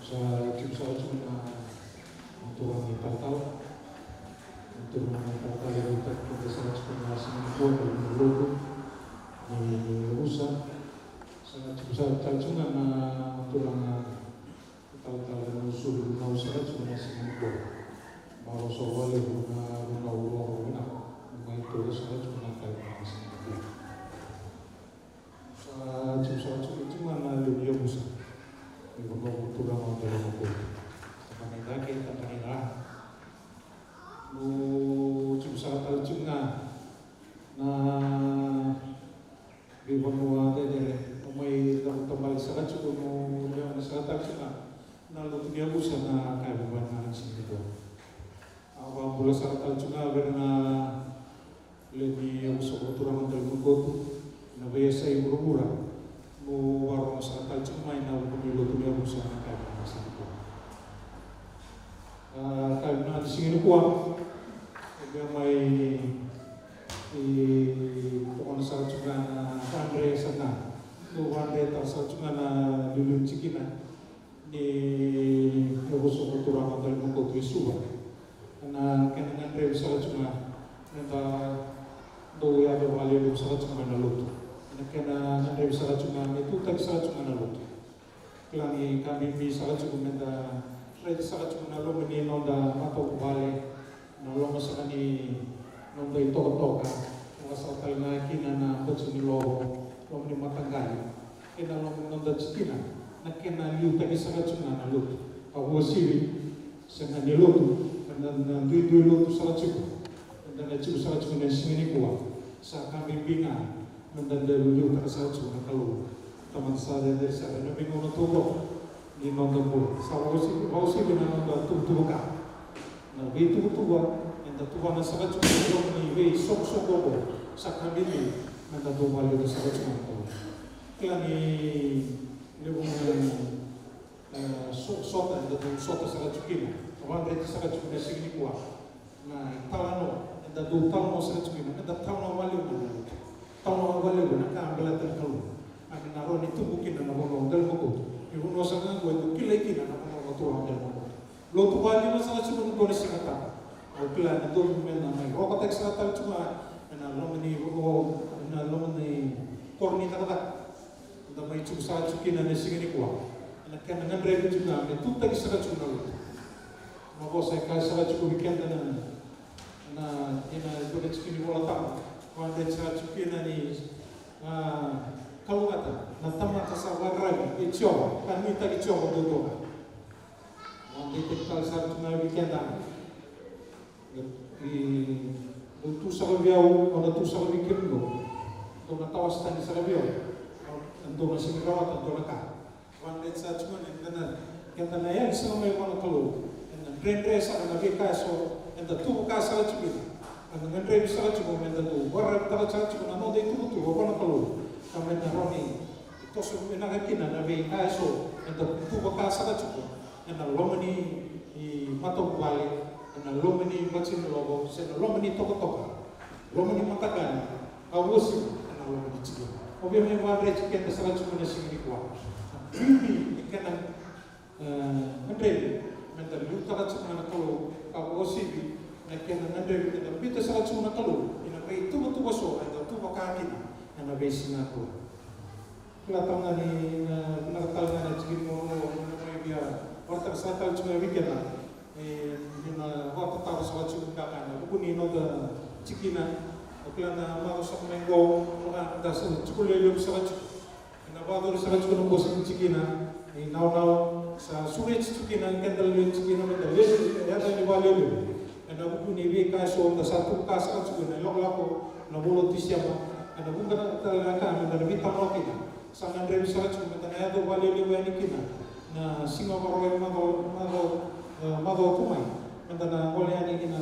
sa chimsa chuna untuk ang tatal untuk ang tatal yung tatlo sa chuna sa mga logo ni usa sa chimsa chuna na untuk ang tatal na usul na usa chuna sa mga baru sawale na uro na may tulo sa chuna kay sa mga sa chimsa chuna na luyo usa Ibu kultura mau dalam buku, tapanin lagi, tapanin lah. Lu cuma salah cuma na ibu mau ada deh, umai dalam tempat salah cuma mau dia salah cuma na lu dia busa na kayak bukan anak sini tu. Awak mula salah cuma karena lebih usaha kultura mau dalam buku tu, na biasa ibu murah. Warung satal cuma ina pemilu tu dia berusaha kayak masa itu. Kalau di sini kuat, dia mai di pohon satal cuma Andre sana, tu Andre tak satal cuma dulu cikina di berusaha kultura mandal mungkot Yesuwa. Karena Andre satal cuma nanti do ya berwali berusaha cuma nalut. Kena nanti salah cuma itu tadi salah cuma nalut. Kelangi kami bi salah cuma nanda, saya salah cuma nalo meni nonda atau balik, nalo masa ni nonda itu toka, masa kalina kina na bacuni lo meni matanggali, kena lo nonda cikina, nak kena liu tadi salah cuma nalut. Awu siwi, senang nilut, dan dui lut salah cuma, dan cipu salah cuma sini kuah, sa kami binga. Mendanda dulu terasa cuma kalau teman saya dari sana nabi ngono tubuh di nonton pun sausi benar nonton tubuh kan nabi tubuh yang tubuh nasa cuma kalau ni sok bobo sakam ini nanda tubuh lalu nasa cuma kalau kelani lebih sok dan tubuh sok nasa cuma orang dari nasa cuma sini kuah nah talano nanda tubuh talano nasa cuma nanda talano malu mana Tolong awalnya guna kamera terkalu. Akan naruh itu mungkin anak orang dalam buku. Ibu nusangan gue itu kila kila anak orang tua dalam buku. Lo tu balik masalah cuma nulis singkatan. Kalau kila itu memang namai. Oh kata singkatan cuma, anak lo meni korni tak. Namai cuma salah cukin anak singini kuah. Anak kan dengan regu juga. Itu tadi salah cuma lo. Maka saya kalau salah cukup weekend na ina boleh cukin bola tamu. Wanda cha chupina ni kalau kata na tamat sabar lagi icoba kan minta icoba dulu wanda tekal sa tuna weekend tu sa biau ona tu sa weekend do na tawas tani sa biau ando na singrawat ando na ka wanda cha chuma ni kana yan sa may mga kalu and rendre sa na bikaso and tu ka sa chupina Ang nandre bisa cuma menda tu, barat tak cuma cuma namo deh tu apa nak kalau kami naroni itu semua nak kena nabi kaso, enda tu bekas saja cuma, enda lomani matok balik, enda lomani macam logo, enda lomani toko, lomani matakan, awusi, enda lomani cikgu. Obviamente barat cikgu saja cuma nasi ini kuah. Bibi ikan nandre, menda lu tak cuma nak kalau awusi Nakian nandre kita bita salah cuma kalau ina kai tu so ada tu bakami na base na ko latang ni nakatal na chigin mo may biya orta sa tal cuma wikena ina wata taw sa chuma kana kuni no da chikina okla na ma sa mengo mga da sa chukule sa ina ba do sa chuma no bosin chikina now sa sulit chikina kendal chikina da le ya da ni wale Anda buku ni bika so da satu kas kan suku na loko na bolo tisiama anda buku na talaga anda bita mo kita sangan re bisa cuma na ya do wale le wani kina na singa baro mago tumai anda na wale ani kina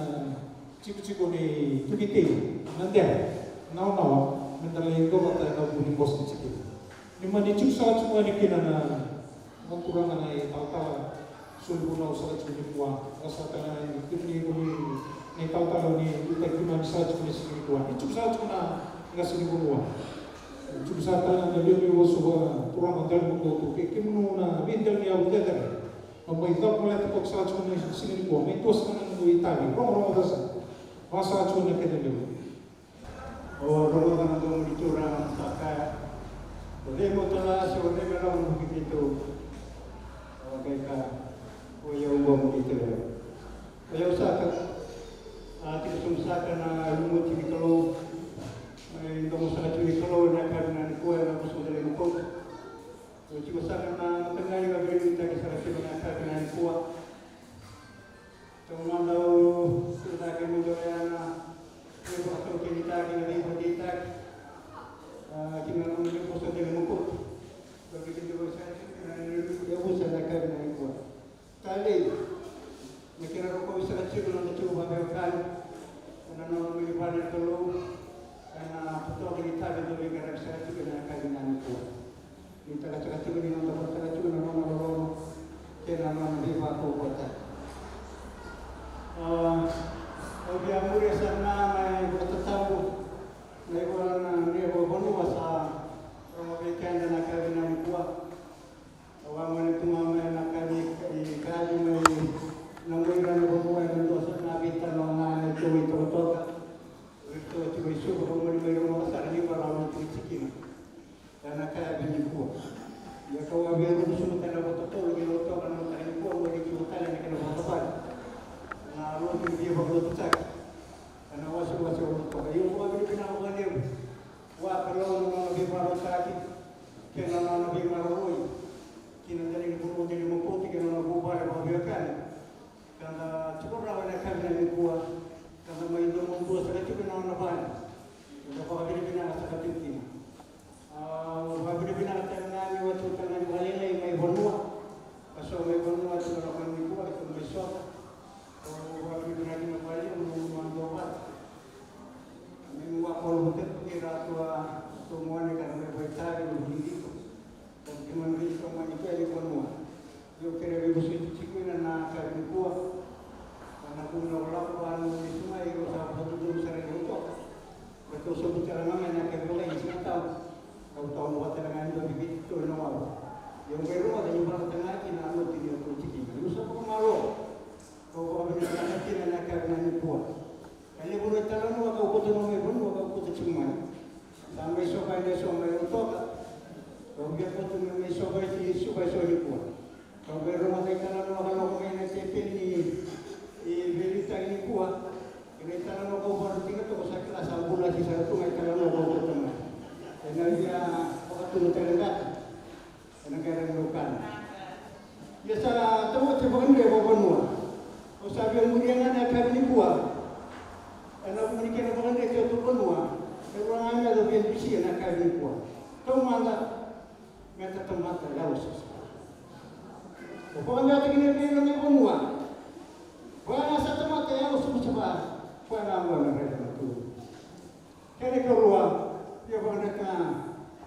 ciku ni tukite nande now anda le go bata na buni bos ciku ni mani ciku sa cuma ni kina na mangkurang na tata Suluh salah cuma kuah, rasa tanah ini ni tahu ni kita cuma salah cuma sini kuah. Itu salah cuma nggak sini kuah. Cuma salah tanah dari dia sudah kurang antar buku tu. Kemana bintang ni awal dah. Pamaitap mo lang ito sa atso na singin ko. May tuwas ka ng Italy. Rong dasa. Masa atso na kinaliw. O rogo ka na doon itura sa kaya. Uli mo tala sa uli ka lang mo dito. O kaya ka. O yung mo dito. Kaya usaka. Ating sumusaka na lumot si Mikalo. Ay hindi mo sa si Mikalo na karena ni kuya na gusto nila mo ko. O sumusaka na matangay ka gawin tayo sa kasi mga karena ni kuya. Kung mandaw sudah kami doyan na yung atau kita kini kita kita mungkin pusat dengan mukut bagi kita bersama ya pusat akan naik kuat kali makanya rokok bisa kecil kalau coba berkan karena nama milipan itu karena betul kita betul negara saya itu kena akan naik kuat kita kacau-kacau dengan nama kacau nama orang kena nama di bawah kota Obiang mulia sana may bertetamu may orang dia berbonu masa orang berikan dan akan dengan kuat orang itu mama nak kami kaji may nanggulan berbonu dan dosa nabi tanongan itu itu isu berbonu may rumah sarani barang itu cikin dan akan dengan kuat ya kau ambil musuh tanah betul gitu kan tanah kuat boleh kita tanah kena bapak na lo hindi ba cak ana wasu yung mga pinakawan niyo wa pero no nabi maro taki kena no nabi maro kinandali ko din mo ko tignan mo ba ba biyakan kana siguro na kanya ni kuwa kana may do mo do sa kanya na ban ito pa din pinaka sa katin wa din pinaka na ni wato kana ni walay may bonwa kaso may bonwa sa kan ni kuwa ito may so waktu lagi membalik menunggu doa, menguapkan betul kira tua semua ni kan berbaca di hidup dan cuma beri semua itu ada semua. Yo kira ibu suci cikgu na kami kuat, karena pun lakukan di semua itu sahabat itu sering untuk betul sebutan nama yang kami boleh isi tahu. Kau tahu buat dengan itu begitu nama. Yang baru ada jumlah tengah ini anu tidak kucing. Itu sebab malu. Kau benar nanti nak kerana ni buat. Kalau boleh tahu nak kau kutu nama pun kau kutu cuma. Sampai sokai dia sokai untuk. Kau biar kutu nama sokai si sokai sokai buat. Kau berumah saya kalau nak kalau kau ini sepin ni berita ini buat. Ini kalau kau baru tinggal tu kau sakit asal bulan si satu mai kalau kau kutu nama. Karena dia kau tu terdekat. Negara bukan. Biasa tahu cepat dia bawa sabi ang muriangan na kami ni kuwa. Ano kung hindi ka na mga ito ito kuwa. Pero ang nga daw yung bisiya na kami ni kuwa. Ito mga may tatamata laos. O kung nga ito ginagawa ng kuwa. Kung sa tamata laos mo sa ba? Kung nga mo na rin na ito. Kaya ikaw ruwa. Yung mga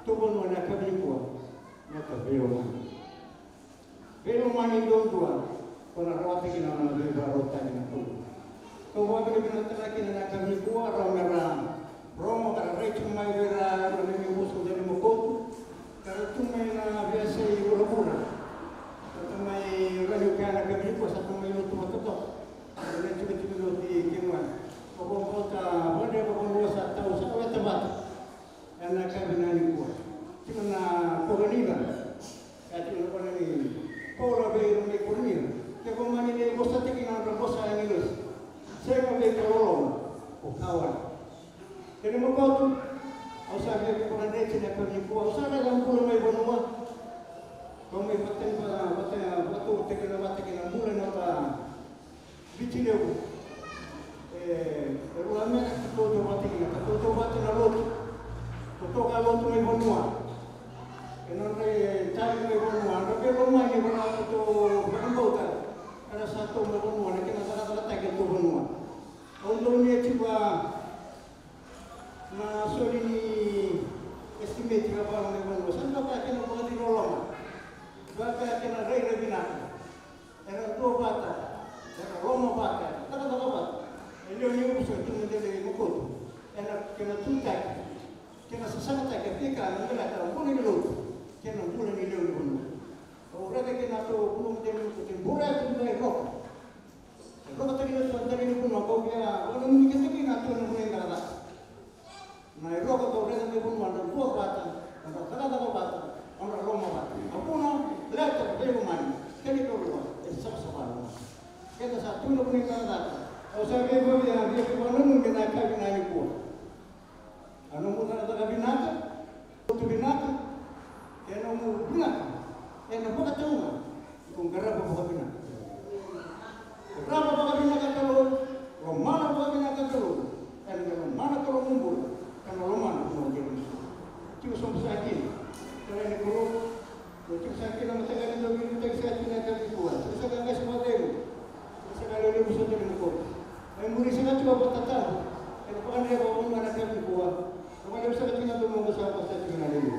tubon mo na kami ni kuwa. Ito, pero man yung kuwa. Kalau rawat kita nak lebih baru tadi nak tu. Kau apa kita nak lagi nak kami kuat ramai Romo kalau reci mai vera lebih musuh dari mukut. Kalau tu mai na biasa ibu pura. Kalau mai rajuk kan kami kuat satu mai itu makatok. Kalau cuci di kimuan. Kau kota boleh kau luas atau sampai tempat. Anak kami nani kuat. Cuma na koroniba. Kati koroni. Kau lebih rumai koroniba. Kau mani ni bosan tinggi nak bosan yang ini. Saya mau beli kolom, kawan. Jadi mau kau tu, usah beli koran receh nak beli kuah. Usah dalam pulau mai bonua. Kau mai paten batu tekan bulan apa? Bici dia. Ulama tu coba na lot. Tu kalau tu mai bonua. Kenapa cari mai bonua? Tapi rumah ni bonua tu bukan bauta. Ada satu benua, nak kena salah tak itu benua. Untuk ni cuba na sori ni estimate berapa orang benua. Sampai tak kena buat di rolong. Berapa kena rei bina. Era dua bata, era Roma bata. Tak ada apa. Ini ni usul tu menjadi mukut. Era kena tuntak, kena sesama tak kepika. Mungkin ada pun ini dulu. Kena pun ini dulu. Orang kena tu belum jadi mukut. Murah itu dari roka. Roka tadi itu tadi ini pun mau dia, orang ini kita kini atau orang ini nggak ada. Nah roka kau rasa dia pun ada dua batan, ada tiga batan, ada lima batan. Aku nak lihat dia rumah ini, jadi kau luar, itu sama-sama. Kita satu orang ini nggak ada. Kalau saya kau dia kau nunggu kita kau ini kuat. Anu muna ada binatang, tu binatang, kena mu binatang, kena buka tunga, kung kerap buka binatang. Kerap buka binatang kalau, mana buka binatang kalau, kena mana kalau mumbul, kena mana kalau jadi. Cuma sampai sakit, kalau ini kalau, cuma sakit nama saya kan jadi kita sakit nak jadi kuat. Saya kan kasih model, saya kan ada bisa jadi kuat. Yang murid saya cuma buat tatar, kena bukan dia bawa mana jadi kuat. Kalau bisa kita tunggu bersama saya dengan dulu.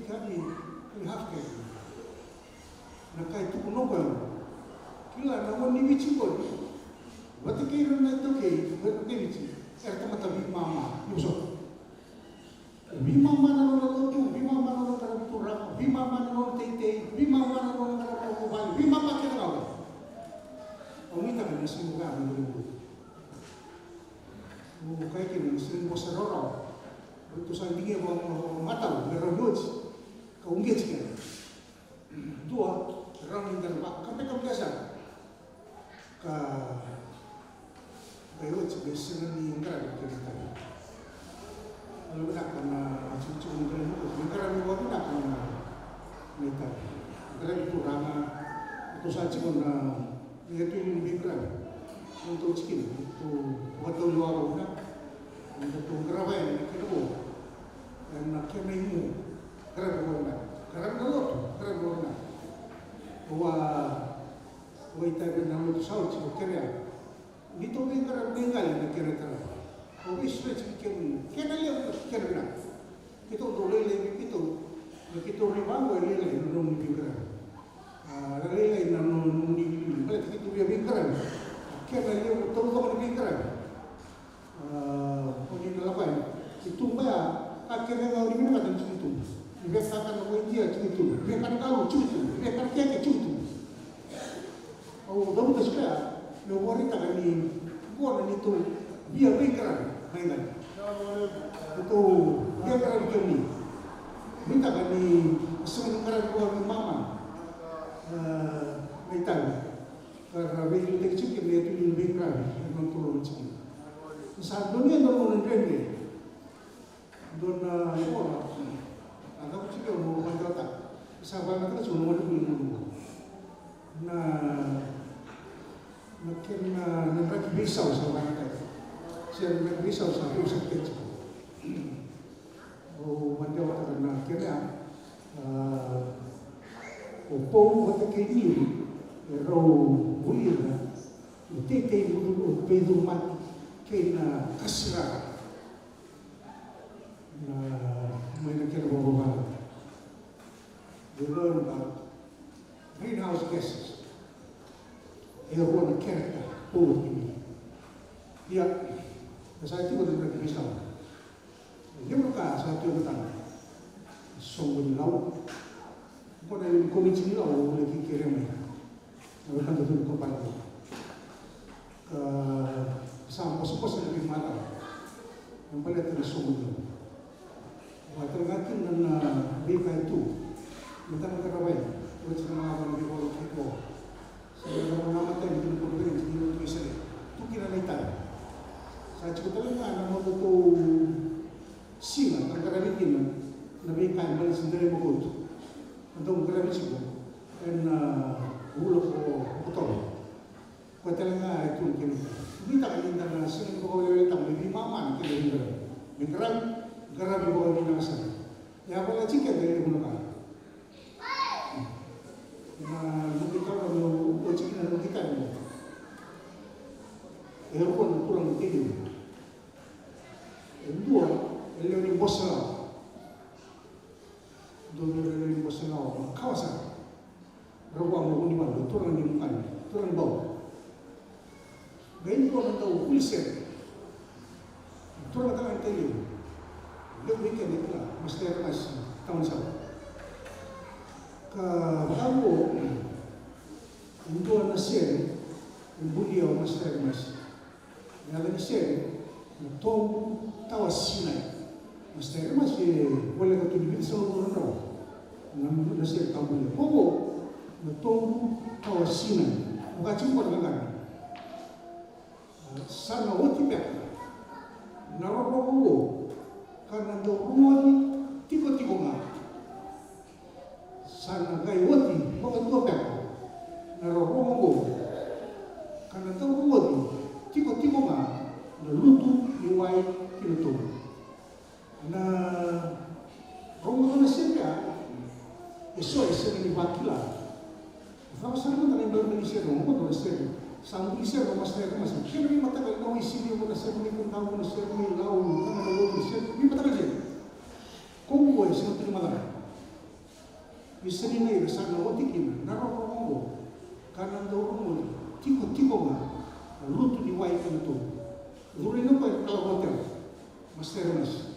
kami hafke. Nakai tu kunoga. Kila nawan ni bici ko. Wati kira na ito kay, wati bici. Erto matabi mama, yuso. Bimama na nolo, bimama na nolo karabitura, bimama na nolo tete, bimama na nolo karabitura, bimama kira nga. Umita ka na sinuga ang lulo. Kaya kira na sinuga sa roro. Ito sa hindi mo mataw, meron yun. Kaunggit ka. Dua, raming dalawa. Kapag biasa. Kayo at biasa na ni Ingrid kita. Alam na ka na cucu Ingrid mo. Ingrid mo na ka na nita. Ingrid ito rama. Ito sa cimo na ito yung Ingrid. Untuk skin. Ito watong luwaro na. Ito gravay na kinawa. Na kemay mo. Karang na. Karang na loto. Karang na. Wa itabi na mo sa ulo kaya dito may karang bengal na kira-kira o stretch kem kenali kira ito dole le ito nakito ribango le no ni kira le na no ni balik ito biya kira kenali to ko ni kira ni nalapan itu ba akhirnya ngau ni na kan itu biasa kan mo dia itu biasa kan kalau itu biasa kan kaya itu oh, dapat sekali. Memori tak ni, buat ni tu dia bergerak, mainan. Itu dia kerana macam ni. Minta kan ni sementara buat mama, minta. Kerana bagi kita cakap dia tu bergerak, memang turun macam ni. Saat dunia dorang rendeng, dorang orang, agak cakap mau macam tak. Sahabat kita semua ada dulu. Makin naging bisaw sa barangay. Siya naging bisaw sa usap kecil. O mandaw ka na kaya o po wata kay ni ro bulir na tete mo Pedro Mati kay na kasra na may nagkakabawa. We learn about greenhouse gases. Everyone character over ini. Dia, saya itu benar benar bisa. Dia mereka satu yang bertanya, sungguh lau. Kau dari komisi lau boleh kira mereka. Mereka tentu kembali. Sampai sepuluh lebih mata. Yang paling terus sungguh. Tergantung dengan mereka itu. Mereka berkata What's mga people people? So, namatay dito po rin, hindi mo ito isa rin. Ito kinalitan. Sa chiko talaga, naman ito sila, ang karamitin na may kain balik sa dali mo ko ito. Ang karamitin ko, and ulo ko utol. Kaya talaga ito kinalitan. Hindi takalita na sila ko kawalitan, may maman kinalitan. May garami ko kami nakasal. Kaya pala chika, dali mo na ka. Na kita kalau uji kita ni, pun kurang tidur. Dua, elok bosan. Dua elok bosan kawasan. Rawang mau ni mana? Turun ni bukan, turun bawah. Gaya tu orang tahu polisi. Turun tangan tadi. Lebih weekend itu lah, mesti ada tahun sama. Kamu untuk anak seri, beliau master mas. Yang anak seri, tom tawas sinai. Master mas boleh kau tulis seluruh orang. Namun seri kamu boleh. Kobo, tom tawas sinai. Bukan cuma dengan sana wati pek. Naruh kobo, karena tu rumah ni tiga-tiga ngah. Sana gay wati, bakit tua peko? Narorongo. Karena tahu wati, tiko-tiko nga, naluto, iway, kinuto. Na rongo na siya, eso ni bakila. Sama sana na rin ni siya, rongo na siya. Sama siya, mas na mas. Kaya may matagal na isili mo na siya, may kuntaw na siya, may lau, na siya, may matagal siya. Kung buhay, siya ito matagal. Isri na irasana otikina narorongo kanan dorungo tiko nga lutu ni wai kanto. Duri na pa kala hotel masterenas.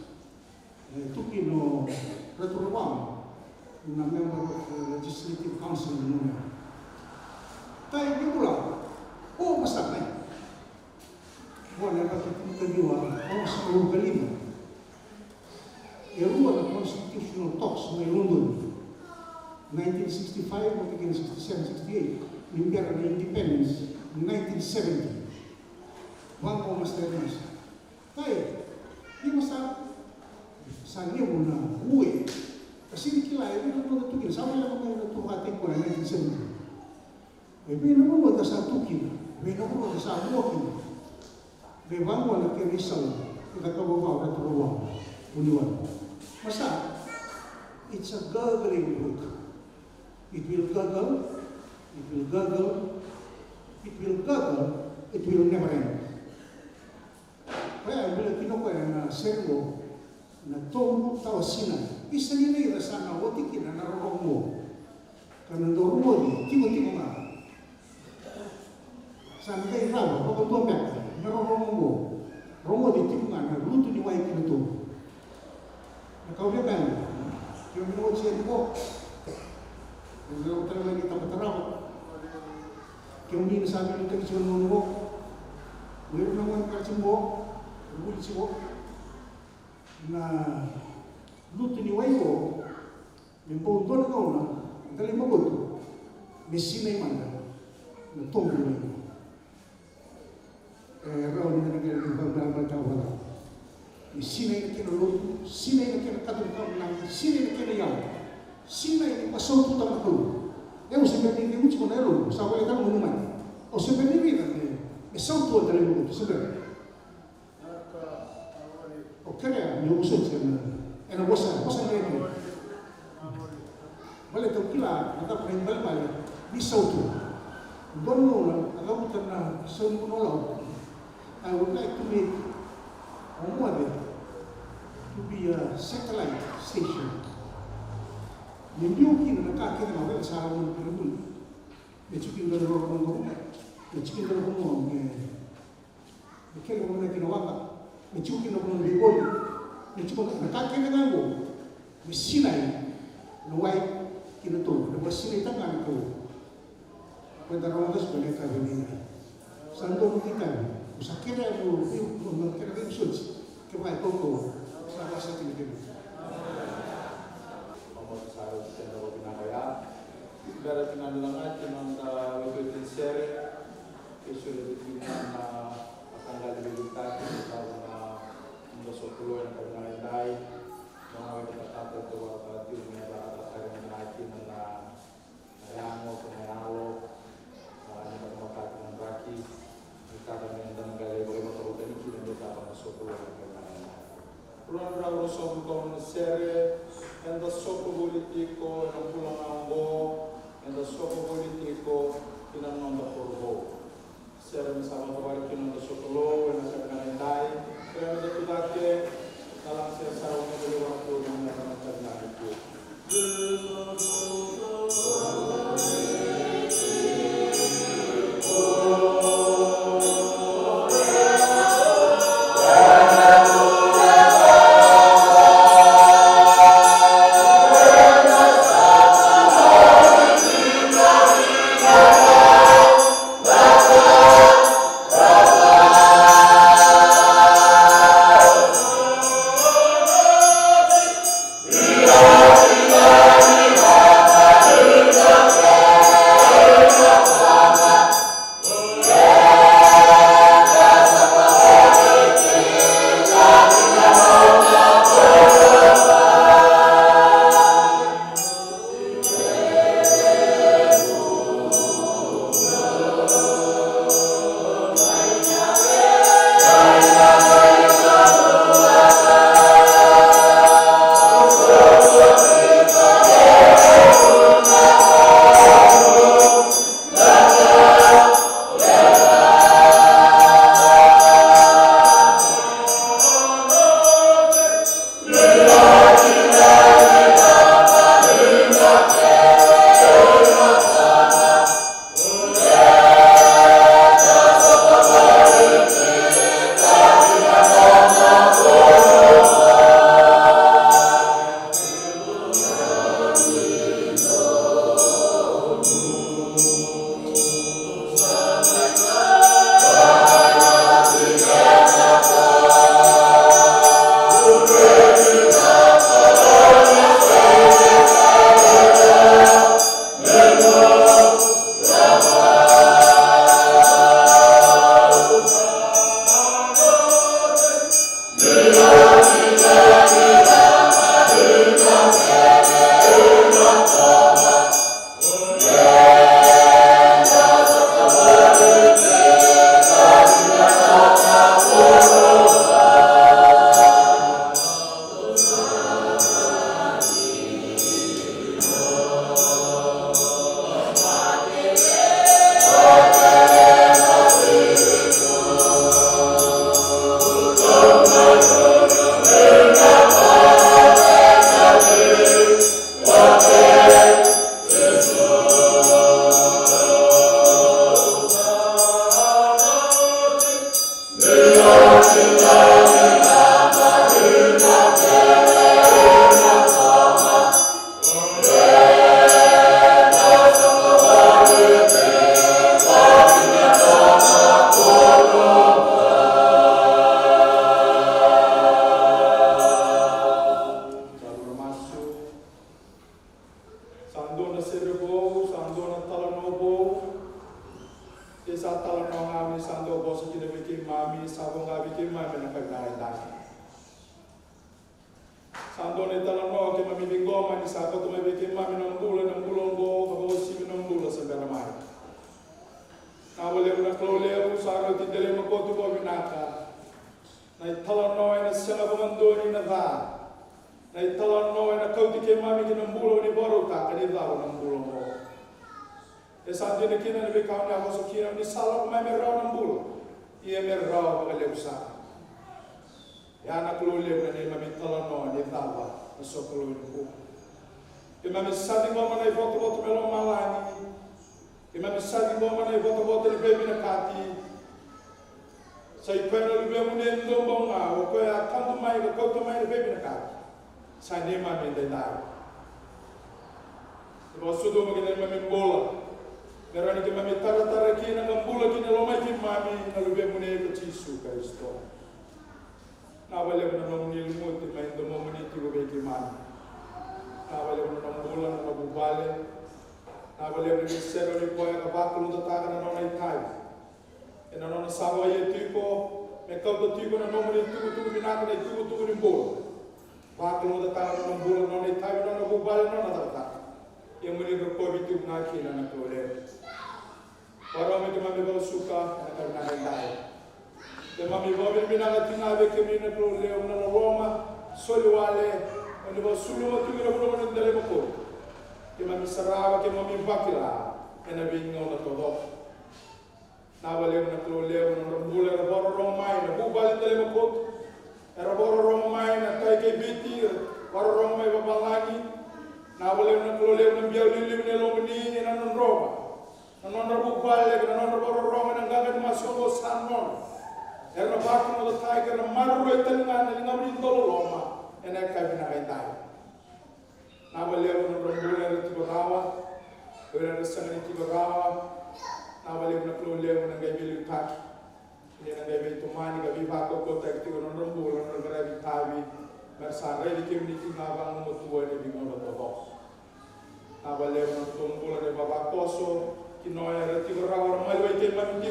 Tuki no retrowam na member of the Legislative Council nuna. Tayo di pula. Oh masak na. Wala na kitiniwa ang sa kalima. Erua na constitutional talks may London. 1965 o 1967-68, Limpiara na independence, 1970. Bangko mas terenas. Tayo, di masa sa niyo na uwi. Kasi di kilaya, hindi naman natukin. Sama lang mga natuhating ko na 1970. May naman wala sa tukin. May naman wala sa amuakin. May bangko na kirisal. Nagkababaw na turuwang. Uniwan. Masa, it's a gurgling book. It will gurgle, it will gurgle, it will gurgle, it will never end. Kaya bila kinukuha na servo na tomo tawasinan, isa nila sana otikin na narorong mo. Karena dorong mo, timo-timo nga. Sana kayo rawa, pagkatuamek, narorong mo. Romo di timo nga, nagluto ni Wai kinuto. Nakauliakan, yung minuot siya mo, kalau utara lagi tak berterang, kemudian sambil kita cuma menunggu, boleh menunggu kerja semua, boleh semua. Nah, lu tu ni wayo, memang tuan kau na, dalam magot, mesin ni mana, nutong ni. Rawan ni negara ni dalam bertawa. Mesin ni kena lu, mesin ni kena kadang kau nang, mesin ni kena yang. Sina ini pasal tu tak perlu. Eu sebenarnya ini uji mana elu, sampai kita mengumat. Oh sebenarnya ini kan, pasal tu adalah yang itu sebenarnya. Oke ya, yang usul sebenarnya. Enak bosan lagi. Boleh tu kila, kita pernah balik di sautu. Dono lah, kalau kita nak sautu nolong, I would like to make to be a satellite station. Membiukin na kakita na wala sa awan ng Pilipin. Mechukin ka na rin ng mechukin ka na rin ng kaya mo na kinawaka. Mechukin na rin ng bibol. Mechukin na kakita na mo. Mesinay na white kinutog. Na masinay tangan ko. Pwede rin mas balik ka rin na. Saan doon kita? Sa kira mo, mga kira rin suds. Kaya ito ko sa basa Pilipin. Gara pinanilangan ng webin serie, isulit din na akan lalilitan sa mga sotuluan ng pagnahinday, mga webin tuwa at yung mga batang natin na nayango, kumayalo, mga makati ng braki, ikatamin ng galay, mga matarutan yung kinamita ng sotuluan ng pagnahinday. Pulang raw sa mga serie, and the soko politiko, ng pulang anggo, and the soko politiko pinanong porbo. Sera sama kawari pinang sokolo and sa kanay. Kaya medyo dati nalang sa sarong ng dalawang tulong na kanang beke mami sabong ga beke mami na kagnai dai sandone talano ke mami bingoma ni sa ko me beke mami na mbulo go ko si na mbulo sa beramai na wale na klole sa ro ti dele mo ko tu ko binaka na talano na sanga bangandoni na va na talano na kau ti ke mami ke na mbulo ni boro ka ka ni va na mbulo mo e sante ne kina ne beka na ko so kina ni sala mai me ra na mbulo ie me ra ba le usa ya na klole na mami talano ni va na so klole ko e mami sa di mo na i foto melo malani e mami sa di mo na i foto le be na kati sai pena le mo ne ndo bonga o ko ya tanto mai ko to mai le be na kati sai ne mami de dai e mo so do mo ke mami bola Merani ke mami tara ki na ngambula ki na lomai ki mami na lube mo ne ko Jesu Kristo na wale mo na ni lumuti mai ndo mo ni ti lube ki mami na wale mo na ngambula na bubale na wale mo ni sero ni ko ya bakulu da ta na nona itai e na nona sawa ye tiko me kau to tiko na no mo ni tu binaka na tu ni bola bakulu da ta na ngambula nona itai na bubale nona ta yang muli berpobitu ngaki na nakole. Para mi mami ba suka na karna dai. De mami ba bil binaga tinabe ke mi na nakole na Roma soliwale oni ba sulu mo tu ro mo ndele mo ko. Ke mami sarawa ke mami bakila ena bingo na todo. Na wale na nakole na mbule ro boro Roma na bubal ndele mo ko. Era boro Roma na tai ke biti boro Roma ba balani. Na wale na klole na biau lili ne lo ni na non roba na non roba bale na non roba roma na gaga ma so go sanon era ba ko do tai ke na maru e tan na ni ngam ni dolo loma ena ka bina ga tai na wale na roba na ti barawa era na sanga ti barawa na wale na klole na ga bilu tak ni na ga bilu mani ga bi ba ko ta ti no roba na ga bi tawi bersare di kim ni tinga mo tuwa ni bingo do bo na wale na tumbulo de baba koso ki no era ti rawa ma lo ke mamti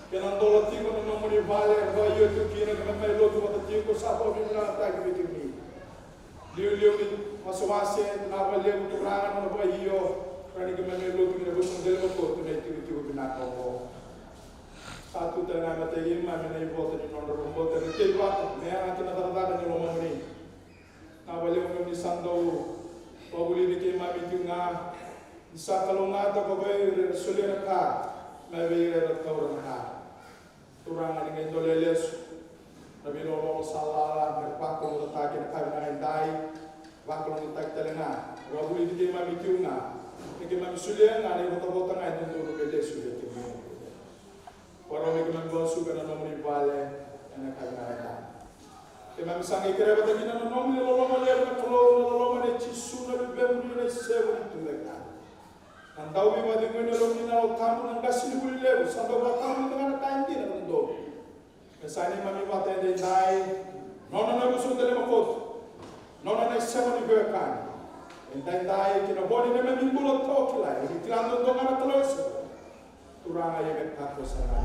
ke nan do ti ko no mo ni vale ba yo tu ki na me lo tu ti ko sa po bi na ta ki ki ni liu ni maswase na wale tu ranga no ba yo rani ke me lo tu ni bo sundel ko tu ne ti ko bina ko satu tengah mata ima mina ibu tadi nondor rumbo tadi tiba merah kita terdapat di rumah ini. Nawale umum di sandau, paguli di kema mitunga, isa kalunga ta kabai sulian ka, nabi era tauran ka. Turang dengan doleles, nabi lolo salala berpaku letak kita kena dai, paku letak telena. Paguli di kema mitunga, di kema sulian ada botol-botol ada untuk beles sulian kema. Orang yang menjual suka dan nomor bale, anak kaya. Kami sangat kira betul kita nomor lolong dia berkeluar lolong dia cisu nabi bemu dia sewa itu mereka. Antau biwa dengan lolong kita tamu nang kasih buli lewu sampai bertamu dengan kain dia nang do. Misalnya kami batai dia dai, nona nabi sudah lima kot, nona nabi sewa di berkan. Entai dai kita boleh nama minggu lot lagi. Kita andong dengan terus. Turang ayat kata sana.